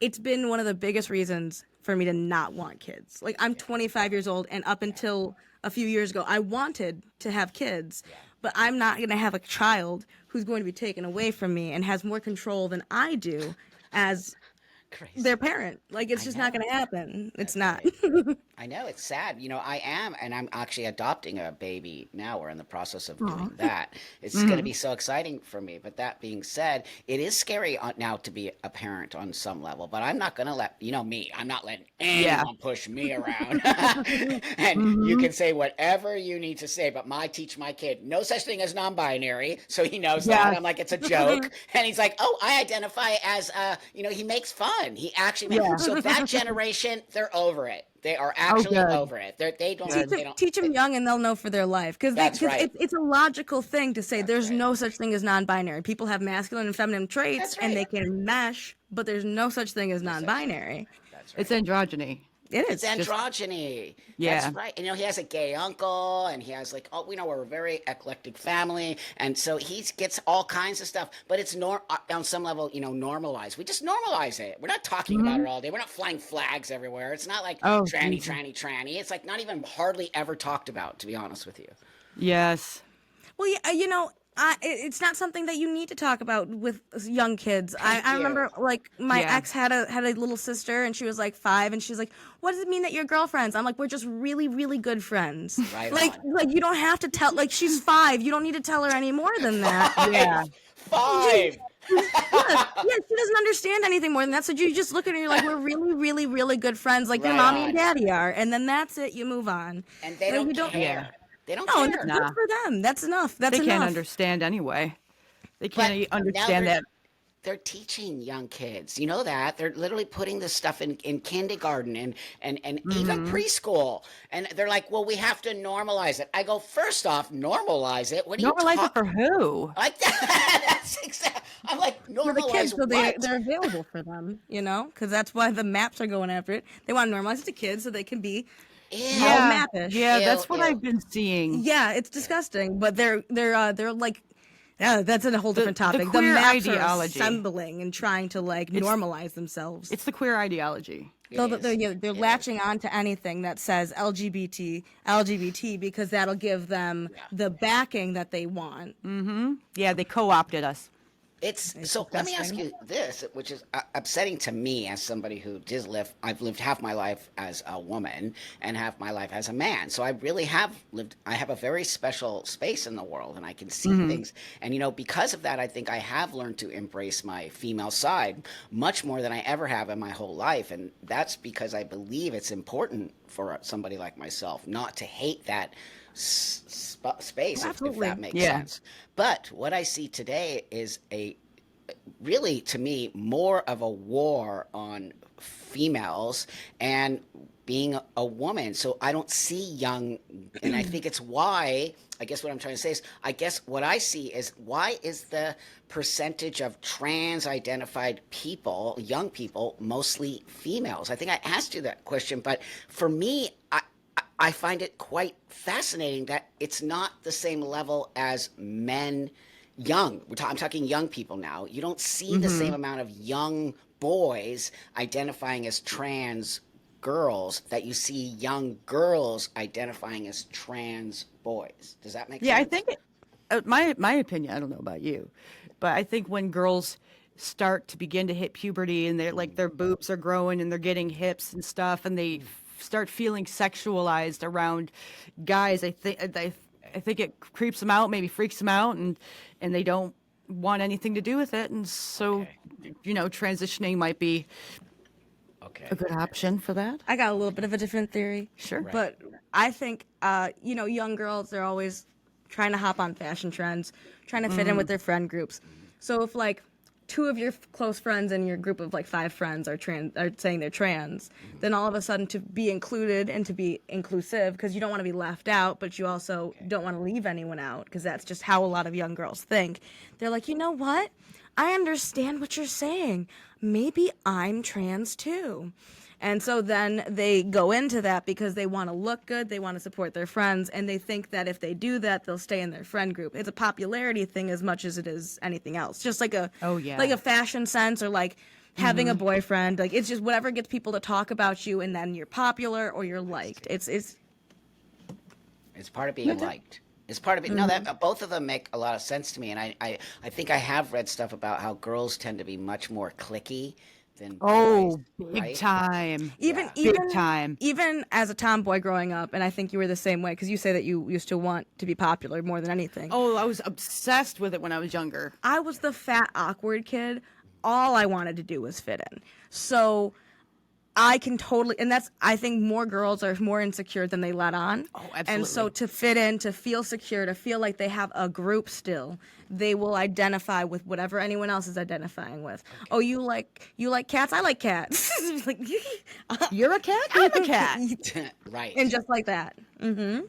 C: it's been one of the biggest reasons for me to not want kids. Like, I'm 25 years old, and up until a few years ago, I wanted to have kids, but I'm not going to have a child who's going to be taken away from me and has more control than I do as
B: crazy.
C: their parent. Like, it's
B: I
C: just not
B: know.
C: going to happen. It's
B: That's
C: not.
B: right. I know it's sad. I am, and I'm actually adopting a baby now. We're in the process of
C: Aw.
B: doing that. It's going to be so exciting for me. But that being said, it is scary now to be a parent on some level. But I'm not going to let me. I'm not letting
A: Yeah.
B: anyone push me around. And you
A: Hmm.
B: can say whatever you need to say. But I teach my kid no such thing as non-binary, so he knows that.
A: Yes.
B: I'm like, it's a joke, and he's like, oh, I identify as he makes fun. He actually
A: Yeah.
B: so that generation, they're over it. They are
A: Oh,
B: actually
A: good.
B: over it. They don't.
A: Good.
B: They don't.
C: Teach them young and they'll know for their life because
B: That's
C: because
B: right.
C: it's a logical thing to say
B: That's
C: there's
B: right.
C: no such thing as non-binary. People have masculine and feminine traits
B: That's
C: and
B: right.
C: they can mesh, but there's no such thing as
B: No such thing.
C: non-binary.
B: That's
A: It's
B: right.
A: androgyny.
C: It
B: It's
C: is.
A: Just
B: androgyny. That's
A: yeah.
B: right. And he has a gay uncle, and he has like, oh, we know we're a very eclectic family, and so he gets all kinds of stuff. But it's on some level, normalized. We just normalize it. We're not talking about it
A: Hmm.
B: all day. We're not flying flags everywhere. It's not like
A: Oh,
B: tranny,
A: Jesus.
B: tranny, tranny. It's like not even hardly ever talked about, to be honest with you.
A: Yes.
C: Well, yeah, it's not something that you need to talk about with young kids.
B: Thank
C: I
B: you.
C: remember like my
A: Yeah.
C: ex had a little sister and she was like 5 and she's like, "What does it mean that you're girlfriends?" I'm like, "We're just really really good friends."
B: Right
C: Like
B: on.
C: like you don't have to tell like she's 5. You don't need to tell her any more than that.
A: Yeah.
B: Five. Five.
C: Yeah, yeah, she doesn't understand anything more than that. So you just look at her and you're like, "We're really really really good friends like your
B: Right
C: mommy and
B: on.
C: daddy are." And then that's it, you move on.
B: And they
C: Like
B: don't
C: you don't
A: Yeah.
B: care. They don't
C: No, and that's
B: care.
C: good
A: Nah.
C: for them. That's enough. That's
A: They can't
C: enough.
A: understand anyway. They
B: But
A: can't
B: now
A: understand that.
B: they're teaching young kids. You know that they're literally putting this stuff in kindergarten and even
A: Hmm.
B: preschool. And they're like, well, we have to normalize it. I go, first off, normalize it. What are you
A: Normalize it
B: talking
A: for who?
B: like that? That's exactly. I'm like,
C: For the
B: normalize
C: kids, so
B: what?
C: they're available for them, because that's why the maps are going after it. They want to normalize it to kids so they can be all
B: Ew,
A: Yeah.
C: mappish.
A: Yeah.
B: ew,
A: That's what
B: ew,
A: I've been seeing.
C: Yeah, it's
B: ew.
C: disgusting, but they're like, yeah, that's a whole
A: The
C: different
A: the
C: topic. The
A: queer
C: maps are
A: ideology.
C: assembling and trying to like
A: It's
C: normalize themselves.
A: it's the queer ideology.
B: It
C: So that
B: is.
C: they're
B: It is.
C: latching on to anything that says LGBT, because that'll give them
B: Yeah.
C: the backing that they want.
A: Yeah. They co-opted us.
B: It's
C: It's
B: so. Let me ask
C: disgusting.
B: you this, which is upsetting to me as somebody who does live. I've lived half my life as a woman and half my life as a man. So I really have lived. I have a very special space in the world, and I can see things. And because of that, I think I have learned to embrace my female side much more than I ever have in my whole life. And that's because I believe it's important for somebody like myself not to hate that space, if
C: Absolutely.
B: that makes
A: Yeah.
B: sense. But what I see today is really, to me, more of a war on females and being a woman. So I don't see young, and I think it's why. I guess what I'm trying to say is, I guess what I see is, why is the percentage of trans identified people, young people, mostly females? I think I asked you that question, but for me, I find it quite fascinating that it's not the same level as men young. I'm talking young people now. You don't see the same amount of young boys identifying as trans girls that you see young girls identifying as trans boys. Does that make
A: Yeah. I
B: sense?
A: think my opinion. I don't know about you, but I think when girls start to begin to hit puberty and they're like their boobs are growing and they're getting hips and stuff and they start feeling sexualized around guys, I think it creeps them out, maybe freaks them out, and they don't want anything to do with it, and so
B: Okay.
A: transitioning might be
B: Okay.
A: a good option for that.
C: I got a little bit of a different theory.
A: Sure.
B: Right.
C: But I think, young girls, they're always trying to hop on fashion trends, trying to fit in with their friend groups. So if like two of your close friends in your group of like 5 friends are saying they're trans, then all of a sudden to be included and to be inclusive, because you don't want to be left out, but you also don't want to leave anyone out, because that's just how a lot of young girls think. They're like, you know what? I understand what you're saying. Maybe I'm trans too. And so then they go into that because they want to look good, they want to support their friends, and they think that if they do that, they'll stay in their friend group. It's a popularity thing as much as it is anything else. Just like
A: Oh, yeah.
C: like a fashion sense, or like having a boyfriend. Like, it's just whatever gets people to talk about you, and then you're popular or you're liked. It's
B: It's part of being liked. It's part of it. No, that both of them make a lot of sense to me, and I think I have read stuff about how girls tend to be much more cliquey than boys,
A: Oh, big
B: right?
A: time.
C: Even
B: Yeah.
A: Big
C: even
A: time.
C: even as a tomboy growing up, and I think you were the same way because you say that you used to want to be popular more than anything.
A: Oh, I was obsessed with it when I was younger.
C: I was the fat, awkward kid. All I wanted to do was fit in. So I can totally, and that's, I think more girls are more insecure than they let on.
A: Oh,
C: And so
A: absolutely.
C: to fit in, to feel secure, to feel like they have a group still, they will identify with whatever anyone else is identifying with. Oh, you like cats? I like cats. Like,
A: You're a cat? I'm a cat.
B: Right.
C: and just like that.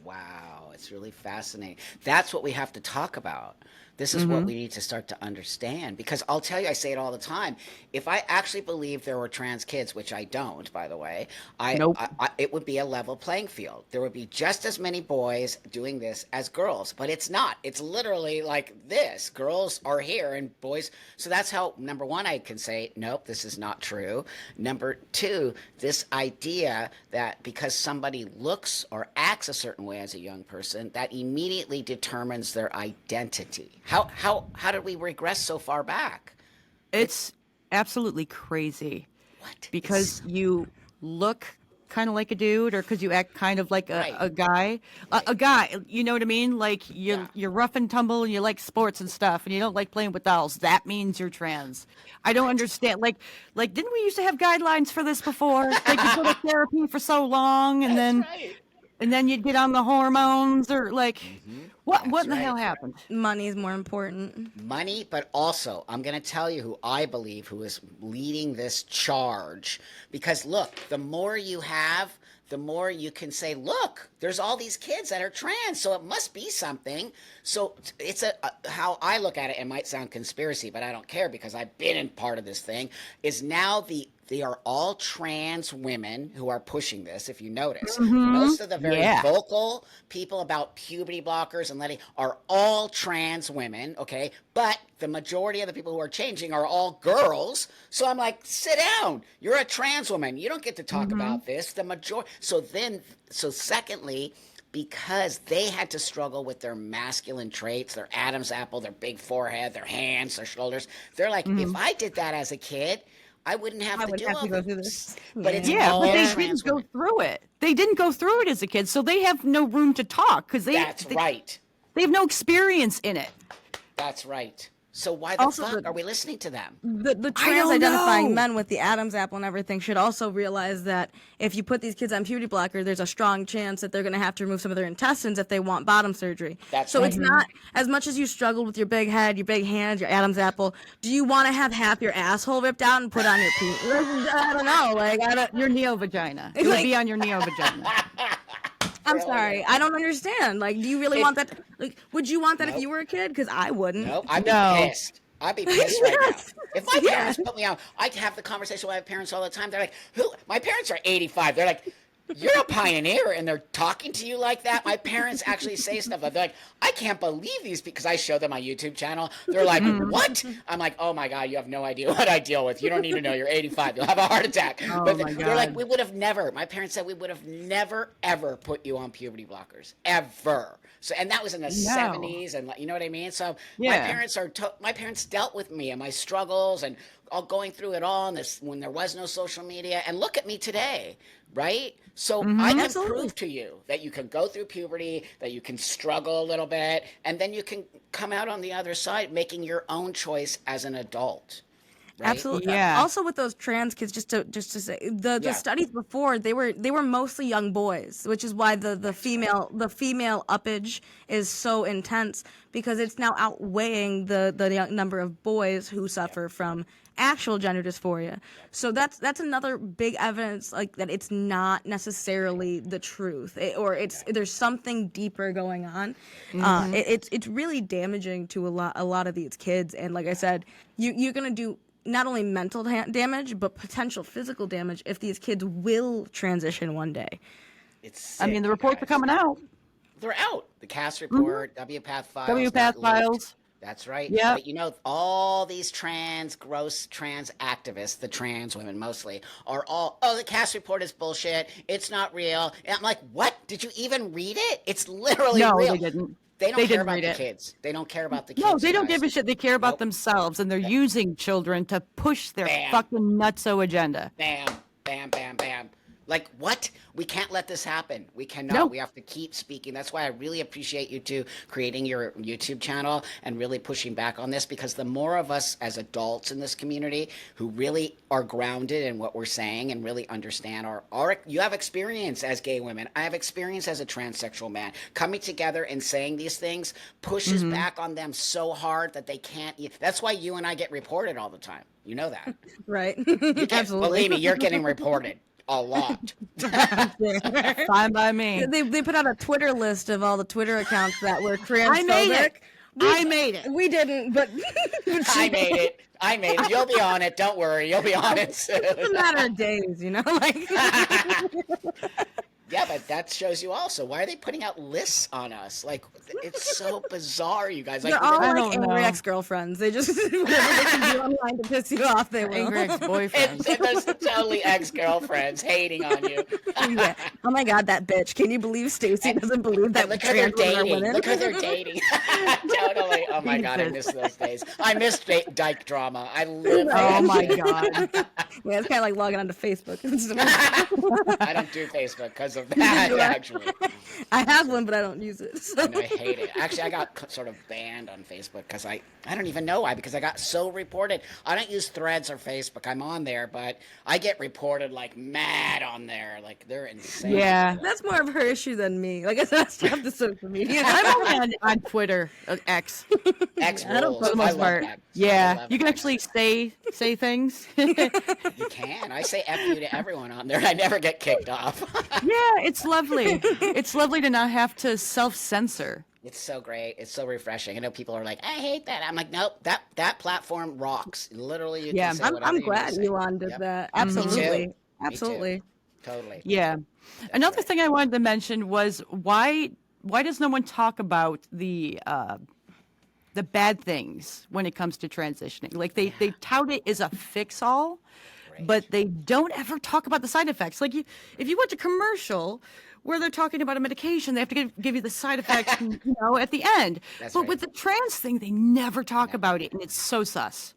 B: Wow, it's really fascinating. That's what we have to talk about. This is what
A: Mm-hmm.
B: we need to start to understand because I'll tell you, I say it all the time. If I actually believe there were trans kids, which I don't, by the way,
A: Nope.
B: it would be a level playing field. There would be just as many boys doing this as girls, but it's not. It's literally like this. Girls are here and boys. So that's how, number one, I can say, nope, this is not true. Number two, this idea that because somebody looks or acts a certain way as a young person, that immediately determines their identity. How did we regress so far back?
A: It's absolutely crazy
B: What?
A: because you look kind of like a dude or because you act kind of like
B: Right.
A: a guy. A guy, you know what I mean? Like you're rough and tumble and you like sports and stuff and you don't like playing with dolls. That means you're trans. I don't understand. Like didn't we used to have guidelines for this before? Like you go to therapy for so long and
B: That's
A: then
B: right.
A: and then you'd get on the hormones or like what
B: That's
A: in the hell
B: right.
A: happened?
C: Money's more important.
B: Money, but also I'm going to tell you who I believe who is leading this charge. Because look, the more you have, the more you can say, look, there's all these kids that are trans, so it must be something. So it's how I look at it. It might sound conspiracy, but I don't care because I've been in part of this thing. Is now they are all trans women who are pushing this. If you notice, most of the very
A: Yeah.
B: vocal people about puberty blockers and letting are all trans women. Okay, but the majority of the people who are changing are all girls. So I'm like, sit down. You're a trans woman. You don't get to talk about this. The majority. So secondly, because they had to struggle with their masculine traits, their Adam's apple, their big forehead, their hands, their shoulders. They're like, if I did that as a kid, I wouldn't have
C: I
B: to
C: would
B: do
C: have
B: all
C: to go
B: this.
C: through this.
B: But it's
A: Yeah,
B: all
A: but they
B: trans
A: didn't go
B: women.
A: through it. They didn't go through it as a kid, so they have no room to talk because
B: That's
A: they
B: right.
A: they have no experience in it.
B: That's right. So why the
C: Also,
B: fuck
C: the
B: are we listening to them?
C: the
A: I
C: trans
A: don't
C: identifying
A: know.
C: men with the Adam's apple and everything should also realize that if you put these kids on puberty blocker, there's a strong chance that they're going to have to remove some of their intestines if they want bottom surgery.
B: That's
C: So
B: right.
C: it's not as much as you struggled with your big head, your big hands, your Adam's apple. Do you want to have half your asshole ripped out and put on your penis? I don't know. Like I don't.
A: Your neo vagina. It would
C: Like-
A: be on your neo vagina.
C: I'm sorry. I don't understand. Like, do you really want that? Like, would you want that if
B: Nope.
C: you were a kid? Because I wouldn't.
B: No, I'd be
A: No.
B: pissed. I'd be pissed right now.
C: Yes.
B: If my parents put me on, I'd have the conversation with my parents all the time. They're like, "Who?" My parents are 85. They're like, "You're a pioneer," and they're talking to you like that. My parents actually say stuff. They're like, "I can't believe these," because I show them my YouTube channel. They're like, "What?" I'm like, "Oh my god, you have no idea what I deal with. You don't need to know. You're 85. You'll have a heart attack."
A: Oh
B: But
A: my
B: they're like,
A: God.
B: "We would have never." My parents said we would have never ever put you on puberty blockers ever. So, and that was in the 70s, and you know what I mean. So
A: Yeah.
B: my parents dealt with me and my struggles and all going through it all. And this when there was no social media. And look at me today, right? So I can
C: Absolutely.
B: prove to you that you can go through puberty, that you can struggle a little bit, and then you can come out on the other side making your own choice as an adult. Right?
C: Absolutely.
A: Yeah.
C: Also, with those trans kids, just to say, the
B: Yeah.
C: studies before they were mostly young boys, which is why the female uppage is so intense because it's now outweighing the young number of boys who suffer from actual gender dysphoria. So that's another big evidence like that it's not necessarily the truth or there's something deeper going on. It's really damaging to a lot of these kids, and like I said, you're gonna do not only mental damage but potential physical damage if these kids will transition one day.
B: It's
A: I mean,
B: sick,
A: the
B: you
A: reports are
B: guys.
A: coming out.
B: They're out. The CAS report, WPATH files.
A: WPATH
B: got leaked.
A: files.
B: That's right.
A: Yep.
B: But you know, all these gross trans activists, the trans women mostly, are all, oh, the CAS report is bullshit. It's not real. And I'm like, what? Did you even read it? It's literally
A: No,
B: real.
A: they didn't.
B: They don't
A: They
B: care
A: didn't
B: about
A: read
B: the
A: it.
B: kids. They don't care about the kids.
A: No, they
B: you
A: don't
B: guys.
A: give a shit. They care about
B: Nope.
A: themselves, and they're using children to push their
B: Bam.
A: fucking nutso agenda.
B: Bam, bam, bam, bam. Like, what? We can't let this happen. We cannot.
A: No.
B: We have to keep speaking. That's why I really appreciate you two creating your YouTube channel and really pushing back on this, because the more of us as adults in this community who really are grounded in what we're saying and really understand you have experience as gay women. I have experience as a transsexual man. Coming together and saying these things pushes back on them so hard that they can't. That's why you and I get reported all the time. You know that.
C: Right.
B: Absolutely. Believe me, you're getting reported a lot.
A: Fine by me.
C: They put out a Twitter list of all the Twitter accounts that were transphobic.
A: I made it. I made it.
C: We didn't, but
B: I made it. I made it. You'll be on it. Don't worry. You'll be on it soon.
C: it's a matter of days, you know. Like,
B: Yeah, but that shows you also. Why are they putting out lists on us? Like, it's so bizarre, you guys. Like,
C: they're all
A: I
C: like
A: don't
C: angry
A: know.
C: ex-girlfriends. They just whatever they can do online to piss you off, they will.
A: Angry ex-boyfriend.
B: there's totally ex-girlfriends hating on you.
C: Yeah. Oh my God, that bitch! Can you believe Stacy doesn't believe that
B: And look how they're
C: trans women are
B: dating.
C: women?
B: Look how they're dating. Totally. Oh my God, I miss those days. I miss dyke drama. I live.
A: Oh my God.
C: Yeah, it's kind of like logging onto Facebook.
B: I don't do Facebook because of that. Actually,
C: I have one, but I don't use it. So.
B: and I hate it. Actually, I got sort of banned on Facebook because I don't even know why, because I got so reported. I don't use Threads or Facebook. I'm on there, but I get reported like mad on there. Like, they're insane.
A: Yeah.
C: That's more of her issue than me. Like I said, I still have the social media.
A: I'm only on Twitter, X.
B: X
C: I don't
B: rules.
A: For the
B: I
A: most
B: love
A: part.
B: X. I
A: Yeah,
B: love
A: you can
B: X.
A: actually say things.
B: You can. I say F you to everyone on there. I never get kicked off.
A: Yeah, it's lovely. It's lovely to not have to self-censor.
B: It's so great. It's so refreshing. I know people are like, I hate that. I'm like, nope, that platform rocks. Literally, you
A: Yeah,
B: can say
C: I'm
B: whatever you
C: glad
B: need to say.
C: Elon did
B: Yep.
C: that.
B: Me
C: Absolutely.
B: too.
C: Absolutely.
B: Totally.
A: Yeah. Another
B: right.
A: thing I wanted to mention was why does no one talk about the bad things when it comes to transitioning? Like they tout it as a fix-all, but they don't ever talk about the side effects. Like if you watch a commercial where they're talking about a medication, they have to give you the side effects, at the end.
B: That's
A: but
B: right.
A: with the trans thing, they never talk about it, and it's so sus.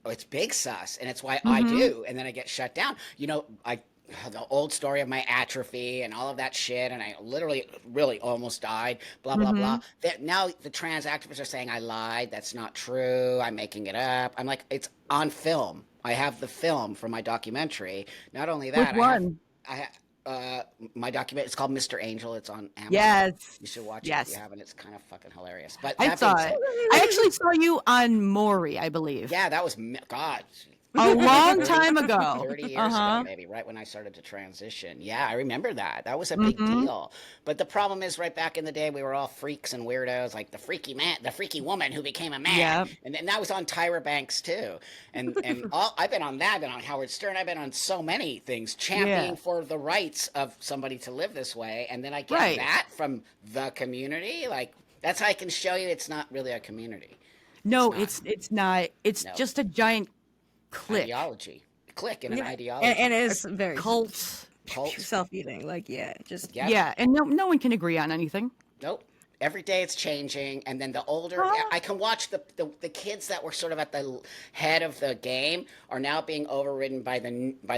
B: Oh, it's big sus, and it's why I do, and then I get shut down. The old story of my atrophy and all of that shit, and I literally, really almost died. Blah blah blah. Now the trans activists are saying I lied. That's not true. I'm making it up. I'm like, it's on film. I have the film from my documentary. Not only that,
A: Which one?
B: My document. It's called Mr. Angel. It's on Amazon.
A: Yes.
B: You should watch
A: Yes.
B: it if you haven't. It's kind of fucking hilarious. But
A: I
B: that
A: saw
B: being
A: it.
B: said-
A: I actually saw you on Maury, I believe.
B: Yeah, that was God.
A: A long time ago.
B: 30 years ago, maybe, right when I started to transition. Yeah, I remember that. That was a big deal. But the problem is, right back in the day, we were all freaks and weirdos, like the freaky man, the freaky woman who became a man.
A: Yep.
B: And that was on Tyra Banks, too. And I've been on that. I've been on Howard Stern. I've been on so many things, championing for the rights of somebody to live this way. And then I get that from the community. Like, that's how I can show you it's not really a community.
A: No, it's not. It's
B: No.
A: just a giant clique.
B: Ideology. Click in an ideology.
C: And it is very
A: Cult.
B: Cult.
C: self-eating. Like, yeah, just
B: Yeah.
A: Yeah, and no one can agree on anything.
B: Nope. Every day it's changing, and then the older I can watch the kids that were sort of at the head of the game are now being overridden by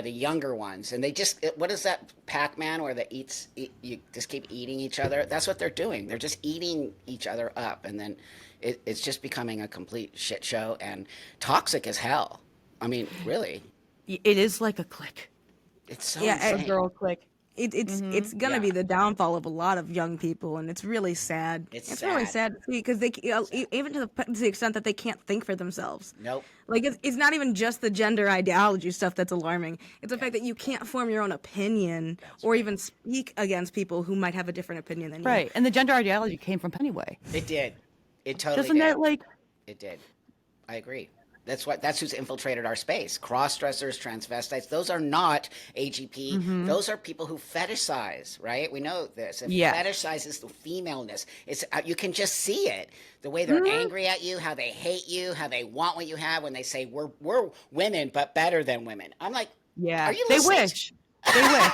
B: the younger ones, and they just what is that Pac-Man where you just keep eating each other? That's what they're doing. They're just eating each other up, and then it's just becoming a complete shit show and toxic as hell. I mean, really,
A: It is like a clique.
B: it's so
C: Yeah,
B: insane.
A: A girl clique.
C: it's gonna be the downfall of a lot of young people, and it's really sad.
B: It's
C: really
B: sad.
C: sad to see because they even to the extent that they can't think for themselves.
B: Nope.
C: Like it's not even just the gender ideology stuff that's alarming. It's the fact that you can't form your own opinion or even speak against people who might have a different opinion than you.
A: Right, and the gender ideology came from Pennyway.
B: It did. It totally
A: Doesn't
B: did.
A: that like?
B: It did. I agree. That's who's infiltrated our space. Cross-dressers, transvestites, those are not AGP. Those are people who fetishize, right? We know this. It fetishizes the femaleness. It's you can just see it. The way they're angry at you, how they hate you, how they want what you have when they say we're women but better than women. I'm like,
A: Yeah,
B: are you
A: they
B: listening?
A: wish. They wish.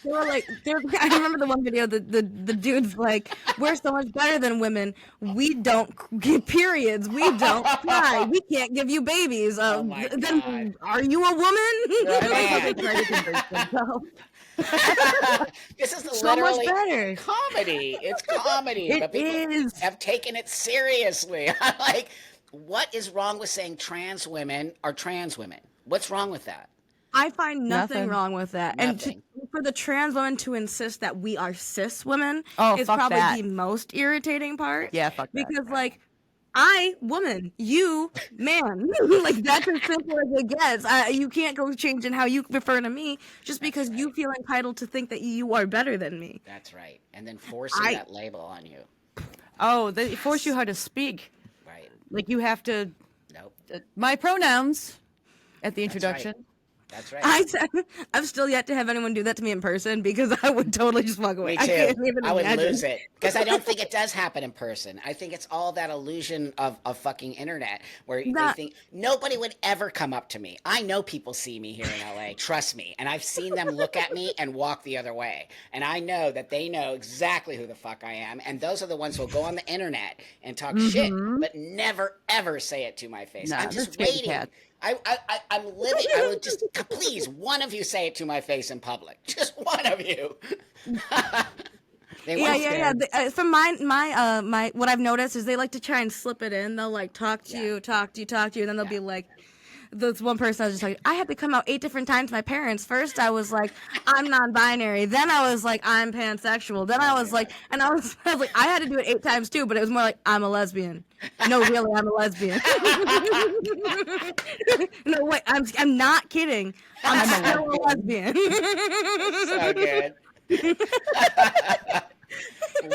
C: I remember the one video. The dude's like, "We're so much better than women. We don't get periods. We don't cry. We can't give you babies.
B: my
C: Then
B: God.
C: are you a woman?"
B: Man.
A: Try to convince themselves.
B: This is
C: So much
B: literally
C: better.
B: comedy. It's comedy.
A: It
B: but people
A: is.
B: have taken it seriously. I'm like, what is wrong with saying trans women are trans women? What's wrong with that?
C: I find nothing
A: Nothing.
C: wrong with that.
B: Nothing.
C: And for the trans women to insist that we are cis women
A: Oh,
C: is
A: fuck
C: probably
A: that.
C: the most irritating part.
A: Yeah, fuck that.
C: Because like, I woman, you man, like that's as simple as it gets. You can't go changing how you refer to me just because you feel entitled to think that you are better than me.
B: That's right. And then forcing that label on you.
A: Oh, they force you how to speak.
B: Right.
A: Like you have to.
B: Nope.
A: My pronouns at the
B: That's
A: introduction.
B: right. That's right.
C: I've still yet to have anyone do that to me in person because I would totally just walk away.
B: Me too.
C: I can't even
B: I would
C: imagine.
B: lose it because I don't think it does happen in person. I think it's all that illusion of fucking internet where they think nobody would ever come up to me. I know people see me here in LA, trust me, and I've seen them look at me and walk the other way. And I know that they know exactly who the fuck I am. And those are the ones who will go on the internet and talk shit, but never ever say it to my face.
A: Nah,
B: I'm just
A: that's scaredy
B: waiting.
A: cat.
B: I'm living. I would just please one of you say it to my face in public. Just one of you. They won't.
C: Yeah. From my what I've noticed is they like to try and slip it in. They'll like talk to you, and then they'll be like, this one person I was just like, I had to come out 8 different times to my parents. First I was like, I'm non-binary. Then I was like, I'm pansexual. Then I was like, and I was like, I had to do it 8 times too, but it was more like, I'm a lesbian. No, really, I'm a lesbian. No, wait, I'm not kidding. I'm still a lesbian.
B: So good.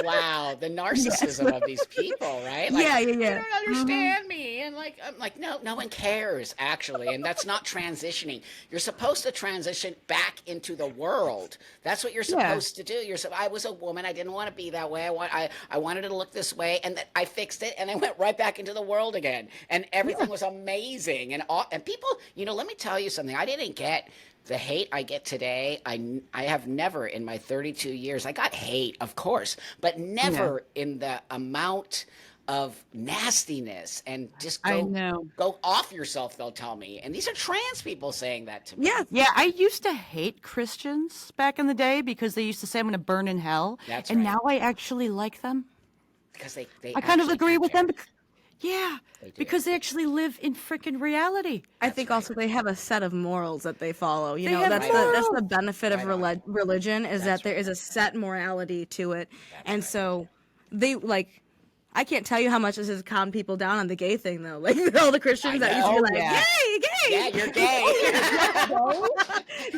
B: Wow, the narcissism of these people, right? Like,
C: Yeah.
B: You don't understand me, and like, I'm like, no one cares actually, and that's not transitioning. You're supposed to transition back into the world. That's what you're supposed to do. I was a woman. I didn't want to be that way. I wanted to look this way, and I fixed it, and I went right back into the world again, and everything was amazing, and people, let me tell you something. I didn't get the hate I get today. I have never in my 32 years, I got hate, of course, but never in the amount of nastiness and just go off yourself, they'll tell me. And these are trans people saying that to me.
A: Yeah, I used to hate Christians back in the day because they used to say I'm going to burn in hell.
B: That's
A: and
B: right.
A: now I actually like them.
B: Because they
A: I kind of
B: actually
A: agree with
B: care.
A: them. Yeah, because they actually live in freaking reality.
C: I think also they have a set of morals that they follow. You
A: They
C: know,
A: have
C: that's
A: morals.
C: the benefit of
B: Right on.
C: religion is
B: That's
C: that there
B: right.
C: is a set morality to it, and
B: right.
C: so they like. I can't tell you how much this has calmed people down on the gay thing, though. Like all the Christians that used to be like, "Gay."
B: Yeah, you're gay.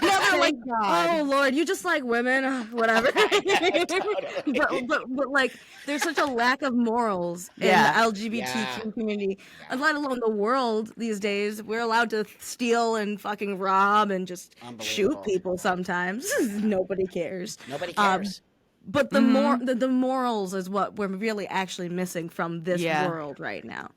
C: Now they're like,
A: God.
C: "Oh Lord, you just like women, whatever."
B: Totally.
C: but like, there's such a lack of morals in the LGBTQ community, and let alone the world these days. We're allowed to steal and fucking rob and just shoot
B: Unbelievable.
C: people sometimes. Nobody cares.
B: Nobody cares.
C: But the the morals is what we're really actually missing from this world right now.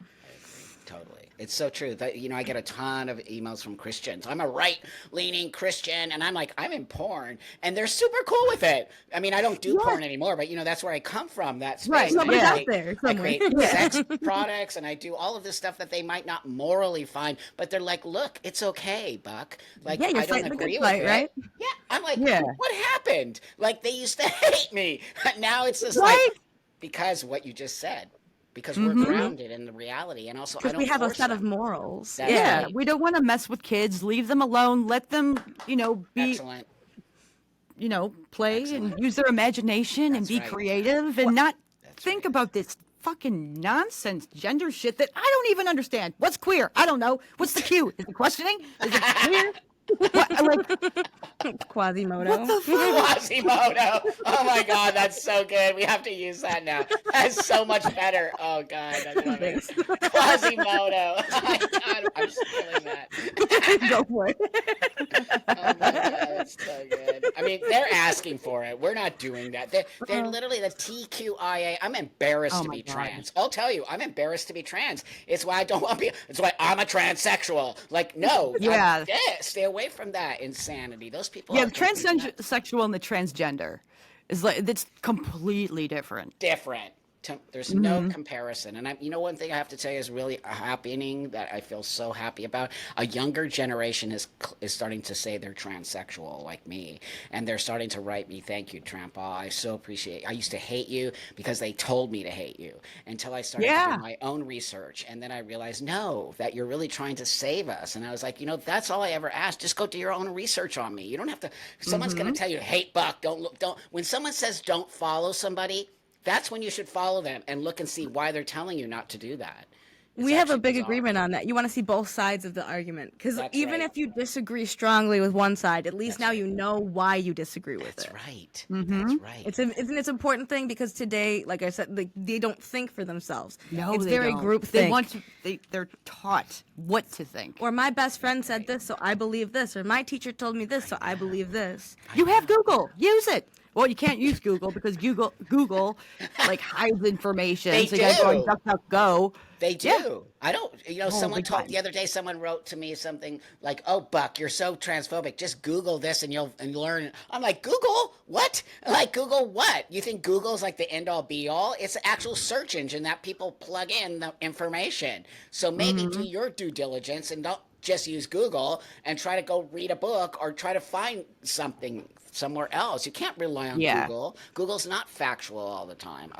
B: Totally. It's so true. That, I get a ton of emails from Christians. I'm a right-leaning Christian, and I'm like, I'm in porn, and they're super cool with it. I mean, I don't do porn anymore, but that's where I come from. That space.
C: Right. Nobody's
B: I
C: out
B: create-
C: there
B: I
C: somewhere.
B: create sex products, and I do all of this stuff that they might not morally find, but they're like, look, it's okay, Buck. Like,
C: Yeah, you're
B: I don't
C: fighting the
B: agree
C: good
B: with
C: fight,
B: it.
C: right?
B: Yeah. I'm like,
A: Yeah.
B: what happened? Like, they used to hate me. Now it's just
C: Right?
B: like, because what you just said. Because we're grounded in the reality, and also I
C: Because
B: don't
C: we have a
B: force
C: set
B: them.
C: of morals.
B: That's
A: Yeah,
B: right.
A: we don't want to mess with kids. Leave them alone. Let them, be,
B: Excellent.
A: play
B: Excellent.
A: and use their imagination and
B: That's
A: be
B: right.
A: creative and not think
B: right.
A: about this fucking nonsense gender shit that I don't even understand. What's queer? I don't know. What's the Q? Is it questioning? Is it queer?
C: Quasimodo.
A: What the fuck?
B: Quasimodo. Oh my God, that's so good. We have to use that now. That's so much better. Oh God, I love it. Quasimodo. Oh my God, I'm stealing that.
C: Go for it.
B: Oh my God, That's so good. I mean, they're asking for it. We're not doing that. They're literally the TQIA. I'm embarrassed
A: Oh
B: to
A: my
B: be
A: God.
B: trans. I'll tell you, I'm embarrassed to be trans. It's why I don't want to be. It's why I'm a transsexual. Like, no,
A: Yeah.
B: stay away from that insanity. Those people
A: Yeah,
B: are
A: the
B: completely nuts.
A: transsexual and the transgender is like that's completely different.
B: Different. There's no comparison. And one thing I have to tell you is really happening that I feel so happy about. A younger generation is starting to say they're transsexual like me, and they're starting to write me, "Thank you, Trampa. I so appreciate. I used to hate you because they told me to hate you." Until I started to do
A: Yeah.
B: my own research, and then I realized, no, that you're really trying to save us. And I was like, that's all I ever asked. Just go do your own research on me. You don't have to. If someone's going to tell you, "Hate Buck, don't look, don't." When someone says don't follow somebody, that's when you should follow them and look and see why they're telling you not to do that. It's
C: We have a
B: actually
C: big
B: bizarre.
C: agreement on that. You want to see both sides of the argument. Because
B: That's
C: even
B: right.
C: if you disagree strongly with one side, at least
B: That's
C: now
B: right.
C: you know why you disagree with
B: That's
C: it.
B: right. That's right.
C: It's an important thing because today, like I said, they don't think for themselves.
A: No,
C: it's
A: they
C: very
A: don't.
C: group
A: They
C: think.
A: want to. They're taught what to think.
C: Or my best friend said this, so I believe this. Or my teacher told me this, so I believe this.
A: You have Google. Use it. Well, you can't use Google because Google like hides information.
B: They
A: so you gotta go on
B: do.
A: DuckDuckGo.
B: They
A: Yeah.
B: do. I don't,
A: Oh,
B: someone
A: big
B: told
A: time.
B: the other day, someone wrote to me something like, "Oh, Buck, you're so transphobic. Just Google this and you'll learn." I'm like, "Google? What? Like, Google what? You think Google's like the end all be all? It's an actual search engine that people plug in the information. So maybe do your due diligence and don't just use Google and try to go read a book or try to find something somewhere else. You can't rely on
A: Yeah.
B: Google. Google's not factual all the time.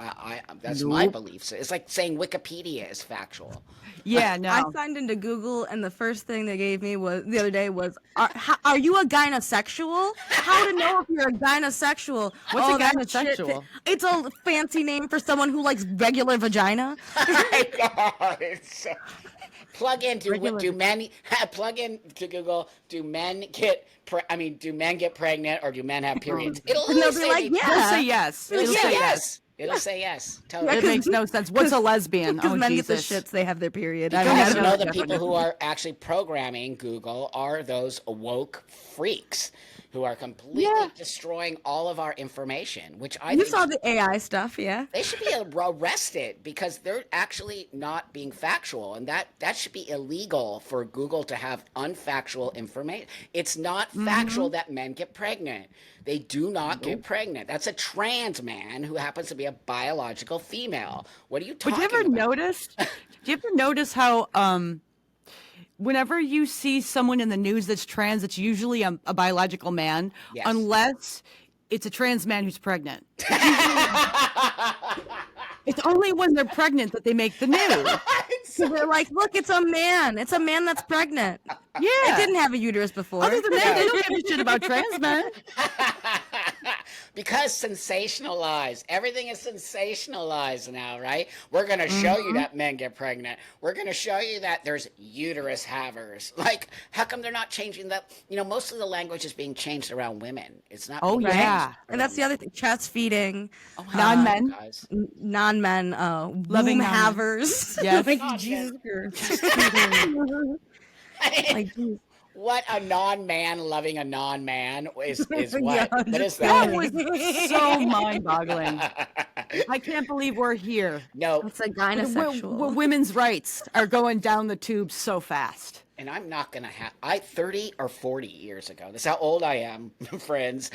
B: That's my
A: Nope.
B: belief. It's like saying Wikipedia is factual.
A: Yeah.
C: I
A: No.
C: signed into Google, and the first thing they gave me was the other day was, "Are you a gynosexual? How to know if you're a gynosexual?
A: What's a
C: that shit
A: gynosexual?
C: It's a fancy name for someone who likes regular vagina.
B: My God, it's so... Plug in to
A: Regular-
B: do men plug in to Google. Do men get do men get pregnant or do men have periods? It'll
C: And they'll
B: say
C: be like,
B: they-
C: yeah.
A: It'll say yes.
B: It'll
A: It'll
B: say
A: say
B: yes. It'll say yes. Totally.
A: It makes no sense. What's a lesbian?
C: Because
A: Oh,
C: men get the
A: Jesus.
C: shits, they have their period.
B: You
C: I
B: guys
C: don't
B: know
C: know.
B: the people who are actually programming Google are those woke freaks who are completely
A: Yeah.
B: destroying all of our information, which I
C: You
B: think
C: saw the AI stuff, yeah?
B: they should be arrested because they're actually not being factual, and that should be illegal for Google to have unfactual information. It's not factual that men get pregnant. They do not get pregnant. That's a trans man who happens to be a biological female. What are you
A: But
B: talking
A: do you ever
B: about?
A: notice? Do you ever notice how whenever you see someone in the news that's trans, it's usually a biological man,
B: Yes.
A: unless it's a trans man who's pregnant. It's only when they're pregnant that they make the news.
C: So they're like, look, it's a man. It's a man that's pregnant.
A: Yeah.
C: It didn't have a uterus before.
A: Other than that, they don't give a shit about trans men.
B: Because sensationalized. Everything is sensationalized now, right? We're going to show you that men get pregnant. We're going to show you that there's uterus havers. Like, how come they're not changing that? Most of the language is being changed around women. It's not.
A: Oh,
B: being
A: yeah.
B: changed
C: And that's the other thing. Chest feeding,
B: Oh my
A: Non-men.
B: God, guys.
C: non-men,
A: Loving
C: womb
A: non-men.
C: havers.
A: Yes.
C: Like,
B: Non-men.
C: Jesus Christ. Like, geez.
B: What a non-man loving a non-man is what?
C: Yeah,
B: What is
A: That
B: that?
A: was so mind-boggling. I can't believe we're here.
B: No,
C: It's a
A: Where
C: gynosexual.
A: women's rights are going down the tube so fast.
B: and I'm not gonna have. 30 or 40 years ago. That's how old I am, friends.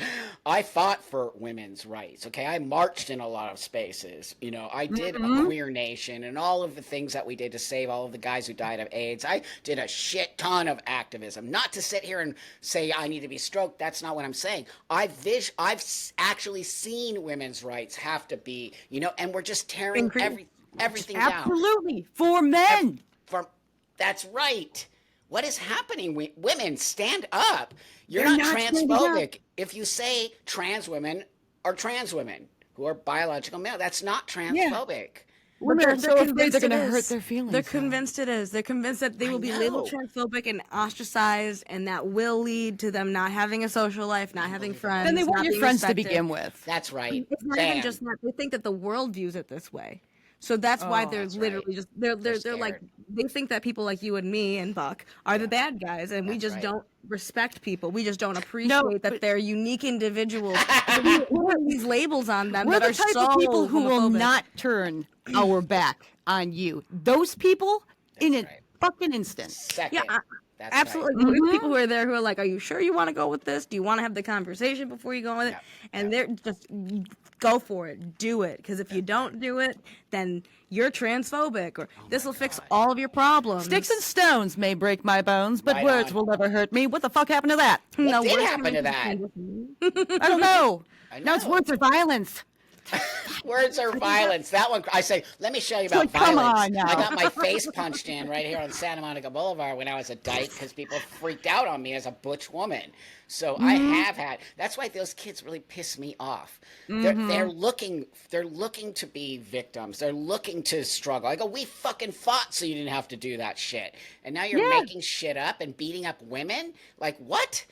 B: I fought for women's rights. Okay, I marched in a lot of spaces. I did a Queer Nation and all of the things that we did to save all of the guys who died of AIDS. I did a shit ton of activism. Not to sit here and say I need to be stroked. That's not what I'm saying. I've actually seen women's rights have to be. And we're just tearing everything down.
A: Absolutely. For men.
B: That's right. What is happening? Women, stand up. You're
A: They're
B: not
A: not standing up.
B: transphobic if you say trans women are trans women who are biological male. That's not transphobic.
A: Women are so afraid
C: convinced
A: they're going to
C: it
A: hurt
C: is.
A: their feelings.
C: They're
A: though.
C: convinced it is. They're convinced that they will be labeled
B: know.
C: transphobic and ostracized, and that will lead to them not having a social life, not having friends.
A: Then they want
C: not
A: your
C: being
A: friends to
C: respected.
A: begin with.
B: That's right.
C: It's not even
B: Bam.
C: just that. They think that the world views it this way. So that's why they're
B: That's
C: literally
B: right.
C: just they're like
B: scared.
C: they think that people like you and me and Buck are the
B: Yeah,
C: bad guys, and we
B: that's
C: just
B: right.
C: don't respect people. We just don't
A: No,
C: appreciate that
A: but
C: they're unique individuals. So we put these labels on them
A: we're
C: that
A: the
C: are
A: type
C: so
A: of people who will
C: homophobic.
A: not turn our back on you. Those people, in
B: That's
A: a
B: right.
A: fucking instant.
C: Yeah,
B: Second. That's right.
C: absolutely. We have people who are there who are like, "Are you sure you want to go with this? Do you want to have the conversation before you go with it?"
B: Yep.
C: And
B: Yep.
C: they're just go for it, do it. Because if you don't do it, then you're transphobic, or this
B: my
C: will fix
B: God.
C: all of your problems.
A: Sticks and stones may break my bones, but
B: Right
A: words
B: on.
A: will never hurt me. What the fuck happened to that?
B: What did
C: words
B: happen
C: can
B: to
C: make you
B: that?
C: transition.
A: I don't know.
B: I
A: Now it's
B: know.
A: words of violence.
B: Words are violence. That one, I say, let me show you about
A: like, come
B: violence.
A: on now.
B: I got my face punched in right here on Santa Monica Boulevard when I was a dyke because people freaked out on me as a butch woman. So I have had. That's why those kids really piss me off. They're looking. They're looking to be victims. They're looking to struggle. I go, we fucking fought so you didn't have to do that shit. And now you're
A: Yeah.
B: making shit up and beating up women. Like what?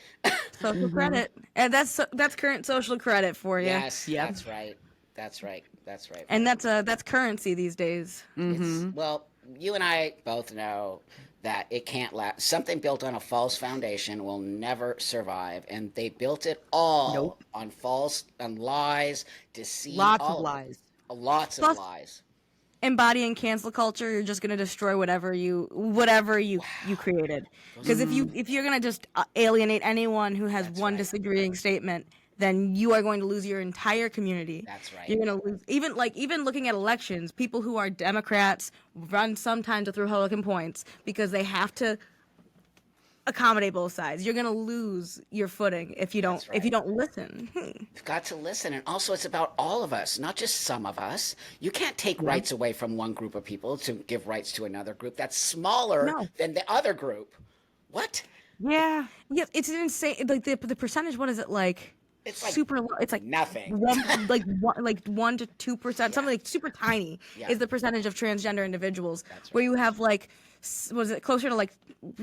C: Social credit, and that's current social credit for you.
B: Yes,
A: Yep.
B: that's right. That's right. That's right.
C: And that's currency these days.
B: It's, well, you and I both know that it can't last. Something built on a false foundation will never survive, and they built it all
A: Nope.
B: on on lies, deceit,
A: Lots of
B: all of it.
A: lies.
B: Lots of
C: Plus-
B: lies.
C: Embodying cancel culture, you're just gonna destroy whatever you created. Because if you're gonna just alienate anyone who has
B: That's
C: one
B: right.
C: disagreeing statement, then you are going to lose your entire community.
B: That's right.
C: You're gonna lose even looking at elections. People who are Democrats run sometimes with Republican points because they have to accommodate both sides. You're gonna lose your footing if you don't
B: That's right.
C: listen.
B: You've got to listen, and also it's about all of us, not just some of us. You can't take rights away from one group of people to give rights to another group that's smaller
C: No.
B: than the other group. What?
A: Yeah.
C: Yeah, it's insane. Like the percentage. What is it like?
B: It's like
C: super low. It's like
B: nothing.
C: like 1 to 2%, something like super tiny
B: Yeah.
C: is the percentage of transgender individuals.
B: That's
C: Where
B: right.
C: you have like, was it closer to like,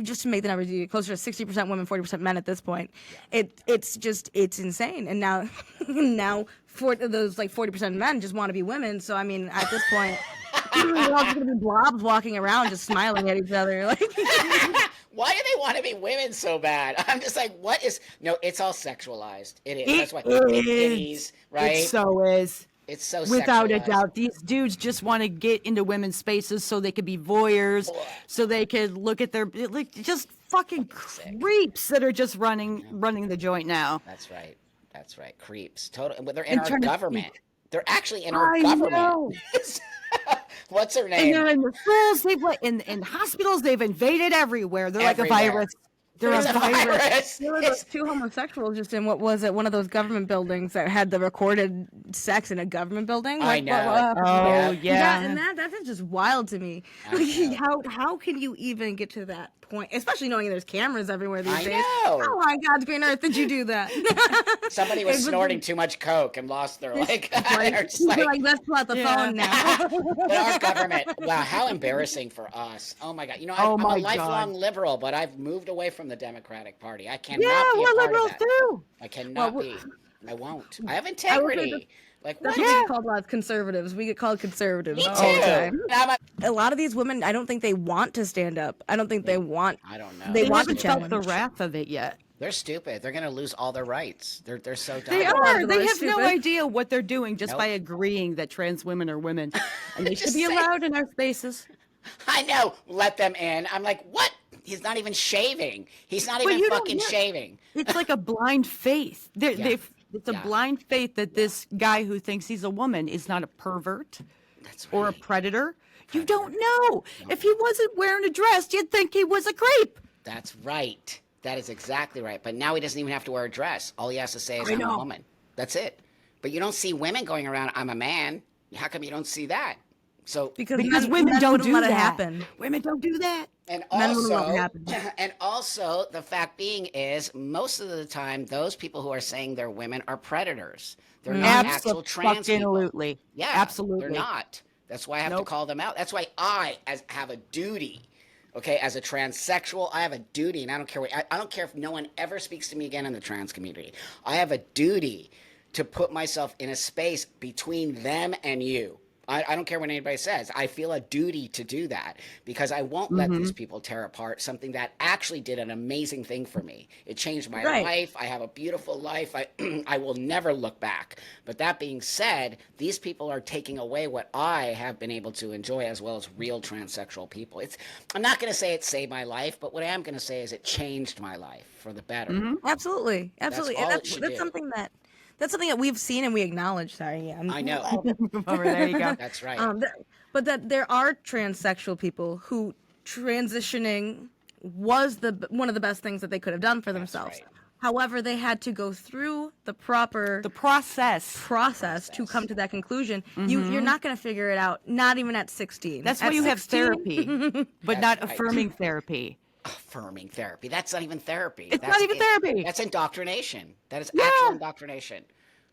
C: just to make the numbers easy, closer to 60% women, 40% men at this point. It's insane. And now now for those like 40% men just want to be women. So I mean, at this point, we're all just gonna be blobs walking around just smiling at each other like.
B: Why do they want to be women so bad? I'm just like, what is? No, it's all sexualized. It is. That's why big titties, right?
A: It so is.
B: It's so
A: Without a
B: sexualized.
A: doubt, these dudes just want to get into women's spaces so they could be voyeurs, so they could look at their like just fucking creeps that are just running the joint now.
B: That's right. That's right. Creeps. Total. But they're in
A: And
B: our
A: trying to
B: government.
A: speak.
B: They're actually in our
A: I
B: government.
A: know.
B: What's her
A: And
B: name?
A: they're in the schools. They've like in hospitals. They've invaded everywhere. They're like a
B: Everywhere.
A: virus. They're
B: It's
A: a
B: a
A: virus.
B: virus.
C: There were those two homosexuals just in what was it? One of those government buildings that had the recorded sex in a government building.
B: I know.
A: Oh yeah.
C: And that is just wild to me.
B: I know.
C: How can you even get to that point? Especially knowing there's cameras everywhere these
B: I
C: days.
B: know.
C: How on God's green earth did you do that?
B: Somebody was snorting too much coke and lost their like. They're just
C: You're
B: like,
C: like, let's pull out the
A: Yeah.
C: phone now.
B: but our government. Wow, how embarrassing for us. Oh my God. You know,
A: Oh
B: I'm
A: my
B: a lifelong
A: God.
B: liberal, but I've moved away from the Democratic Party. I cannot
A: Yeah,
B: be a
A: we're
B: part
A: liberals
B: of that.
A: too.
B: I cannot
C: Well,
B: be. I won't. I have
C: I will say
B: integrity. Like
C: That's
B: what?
C: what we get called as conservatives. We get called conservatives
B: Me
C: all the
B: too.
C: time.
B: I'm
C: A lot of these women, I don't think they want to stand up. I don't think they want.
B: I don't know.
C: They
A: They
C: want to
A: haven't felt the
C: challenge.
A: wrath of it yet.
B: They're stupid. They're gonna lose all their rights. They're so dumb.
A: They
C: lot
A: are.
C: of them
A: They
C: are
A: have no
C: stupid.
A: idea what they're doing just
B: Nope.
A: by agreeing that trans women are women, and they should
B: Just
A: be
B: say-
A: allowed in our spaces.
B: I know. Let them in. I'm like, what? He's not even shaving. He's not
A: But
B: even
A: you don't
B: fucking
A: know.
B: shaving.
A: It's like a blind faith. It's a
B: Yeah.
A: blind faith that this guy who thinks he's a woman is not a pervert
B: That's right.
A: or a predator. You don't know. If he wasn't wearing a dress, you'd think he was a creep.
B: That's right. That is exactly right. But now he doesn't even have to wear a dress. All he has to say is, I'm a
A: know.
B: woman. That's it. But you don't see women going around, I'm a man. How come you don't see that? So,
A: Because
C: men
A: women don't
C: wouldn't
A: do
C: let
A: that.
C: it happen.
A: Women don't do that.
B: and
C: Men wouldn't let it
B: also,
C: happen.
B: and also, the fact being is, most of the time, those people who are saying they're women are predators. They're not actual trans people.
A: Absolutely.
B: Yeah,
A: Absolutely.
B: They're not. That's why I have to
A: Nope.
B: call them out. That's why I have a duty. Okay, as a transsexual, I have a duty, and I don't care what, I don't care if no one ever speaks to me again in the trans community. I have a duty to put myself in a space between them and you. I don't care what anybody says. I feel a duty to do that because I won't let these people tear apart something that actually did an amazing thing for me. It changed my
C: Right.
B: life. I have a beautiful life. I will never look back. But that being said, these people are taking away what I have been able to enjoy as well as real transsexual people. I'm not going to say it saved my life, but what I am going to say is it changed my life for the better.
C: Absolutely, absolutely.
B: all
C: And
B: it should
C: that's
B: do.
C: something that we've seen and we acknowledge. Sorry, yeah,
B: I know.
A: Over there you go.
B: That's right.
C: but that there are transsexual people who transitioning was one of the best things that they could have done for themselves.
B: right.
C: However, they had to go through the proper
A: The process.
C: process to come to that conclusion. You're not going to figure it out, not even at 16.
A: That's
C: At
A: why you have
C: 16,
A: therapy, but not
B: right.
A: affirming therapy.
B: Affirming therapy. That's not even therapy.
A: It's
B: That's
A: not even therapy.
B: That's indoctrination. That is
A: Yeah.
B: actual indoctrination.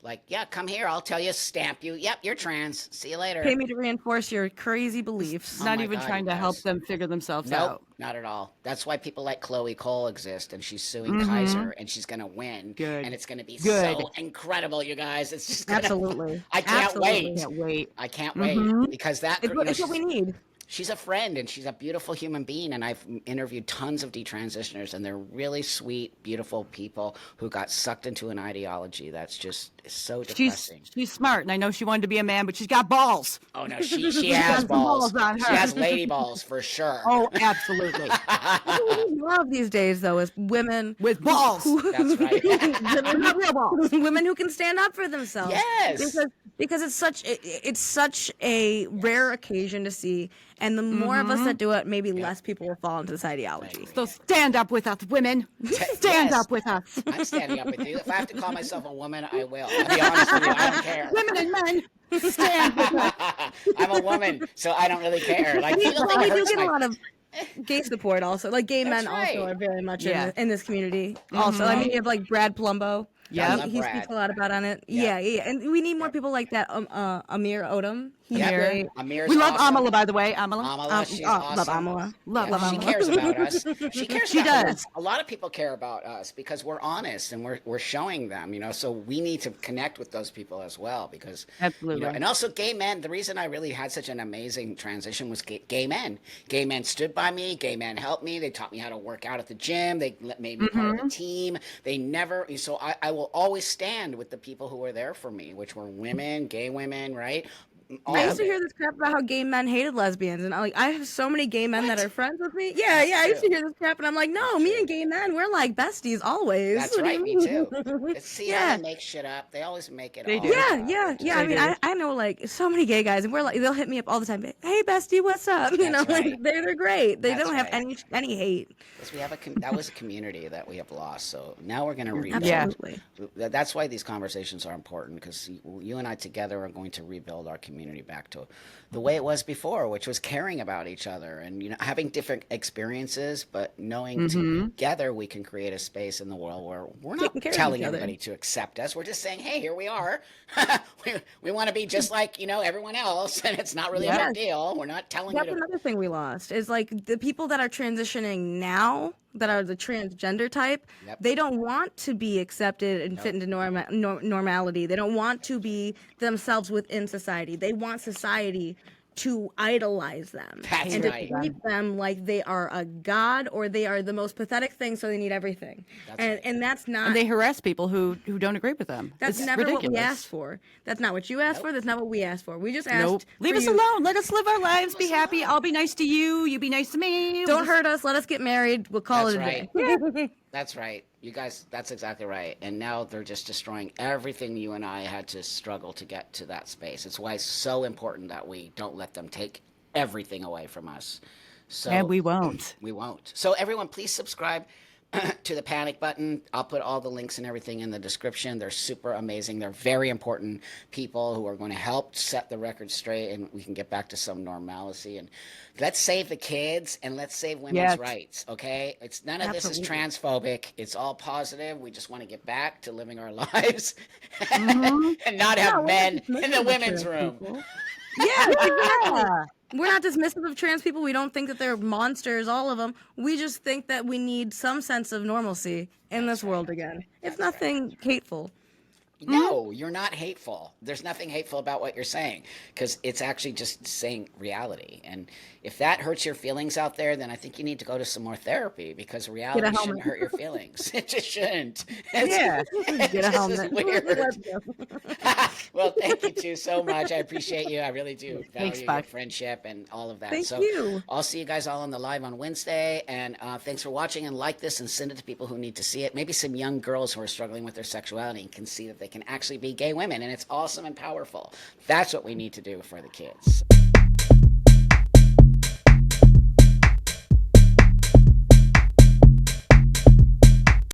B: Like, yeah, come here. I'll tell you, stamp you. Yep, you're trans. See you later.
C: Pay me to reinforce your crazy beliefs.
A: Not
B: my
A: even
B: God,
A: trying
B: you
A: to help
B: guys.
A: them figure themselves
B: Nope,
A: out.
B: not at all. That's why people like Chloe Cole exist, and she's suing Kaiser, and she's gonna win.
A: Good.
B: And it's gonna be
A: Good.
B: so incredible, you guys. It's just gonna.
C: Absolutely.
B: I can't
C: Absolutely.
B: wait.
A: Can't wait.
B: I can't wait because that.
C: It's what we need.
B: She's a friend and she's a beautiful human being, and I've interviewed tons of detransitioners, and they're really sweet, beautiful people who got sucked into an ideology that's just so depressing.
A: She's smart, and I know she wanted to be a man, but she's got balls.
B: Oh no, she has
A: some balls
B: balls.
A: on her.
B: She has lady balls for sure.
A: Oh, absolutely.
C: What we need more of these days, though, is women
A: With balls.
B: That's right.
A: Not real balls.
C: women who can stand up for themselves.
B: Yes.
C: Because it's such a rare occasion to see, and the more of us that do it, maybe less people will fall into this ideology.
A: So stand up with us, women. Stand
B: Yes.
A: up with us.
B: I'm standing up with you. If I have to call myself a woman, I will. I'll be honest with you. I don't care.
A: Women and men, stand with us.
B: I'm a woman, so I don't really care. Like, you don't
C: Well,
B: think
C: we
B: it
C: do
B: hurts
C: get a
B: my
C: lot of gay support also. Like gay
B: That's
C: men
B: right.
C: also are very much
A: Yeah.
C: in this community. Also, I mean, you have like Brad Plumbo.
A: Yeah.
B: love
C: he
B: Brad.
C: speaks a lot about on it. Yeah, and we need more people like that. Amir Odom. He's
B: Yep.
C: great.
B: Amir's
A: We love
B: awesome.
A: Amala, by the way. Amala.
B: Amala, she's
C: love
B: awesome.
C: Amala.
A: Love
B: She
A: Amala.
B: cares about us. She cares.
A: She
B: about
A: does.
B: A lot of people care about us because we're honest and we're showing them. So we need to connect with those people as well because
A: Absolutely.
B: and also gay men. The reason I really had such an amazing transition was gay men. Gay men stood by me. Gay men helped me. They taught me how to work out at the gym. They made me part of the team. They never. So I will always stand with the people who were there for me, which were women, gay women, right? All
C: I
B: of
C: used to
B: it.
C: hear this crap about how gay men hated lesbians, and I have so many gay men that are friends with me. Yeah, I used to hear this crap, and I'm like, no, me and gay men, we're like besties always.
B: That's
C: What do
B: right,
C: you
B: me
C: mean?
B: too. See how
C: Yeah.
B: they make shit up. They always make it.
A: They
B: all
A: do.
B: up.
C: Yeah. I
A: They
C: mean,
A: do.
C: I know like so many gay guys, and we're like, they'll hit me up all the time. Hey, bestie, what's up? You know,
B: That's right.
C: like they're great. They
B: That's
C: don't have
B: right.
C: any hate.
B: Because we have that was a community that we have lost. So now we're going to rebuild.
C: Absolutely.
B: That's why these conversations are important because you and I together are going to rebuild our community back to the way it was before, which was caring about each other and having different experiences, but knowing together we can create a space in the world where we're not
C: Taking care of
B: telling
C: each other.
B: everybody to accept us. We're just saying, hey, here we are. we want to be just like everyone else, and it's not really a
C: Yeah.
B: big deal. We're not telling
C: That's
B: you to.
C: another thing we lost is like the people that are transitioning now that are the transgender type,
B: Yep.
C: they don't want to be accepted and fit into normality. They don't want to be themselves within society. They want society to idolize them
B: That's
C: and
B: right.
C: to treat them like they are a god or they are the most pathetic thing, so they need everything. And that's not.
A: And they harass people who don't agree with them.
C: That's
A: It's
C: never what we
A: ridiculous.
C: asked for. That's not what you asked for. That's not what we asked for. We just asked.
A: Nope. Leave
C: for
A: us
C: you-
A: alone. Let us live our lives. Be happy. I'll be nice to you. You be nice to me.
C: Don't hurt us. Let us get married. We'll call
B: That's
C: it a day.
B: That's right. You guys, that's exactly right. And now they're just destroying everything you and I had to struggle to get to that space. It's why it's so important that we don't let them take everything away from us. So
A: And we won't.
B: We won't. So everyone, please subscribe to the Panic button. I'll put all the links and everything in the description. They're super amazing. They're very important people who are going to help set the record straight, and we can get back to some normalcy. And let's save the kids and let's save women's
A: Yes.
B: rights. Okay, it's none of this is transphobic. It's all positive. We just want to get back to living our lives and not have men in the women's room.
C: Yeah, exactly. We're not dismissive of trans people. We don't think that they're monsters, all of them. We just think that we need some sense of normalcy in this world again. It's nothing hateful.
B: No, you're not hateful. There's nothing hateful about what you're saying because it's actually just saying reality. And if that hurts your feelings out there, then I think you need to go to some more therapy because
C: Get a
B: reality shouldn't
C: helmet.
B: hurt your feelings. It just shouldn't.
C: Yeah, get
B: It's
C: a
B: just is
C: helmet.
B: weird.
C: Let's go.
B: Well, thank you too so much. I appreciate you. I really do
A: Thanks,
B: value your
A: Buck.
B: friendship and all of that.
C: Thank
B: So
C: you.
B: I'll see you guys all on the live on Wednesday. And thanks for watching and like this and send it to people who need to see it. Maybe some young girls who are struggling with their sexuality and can see that they can actually be gay women. And it's awesome and powerful. That's what we need to do for the kids.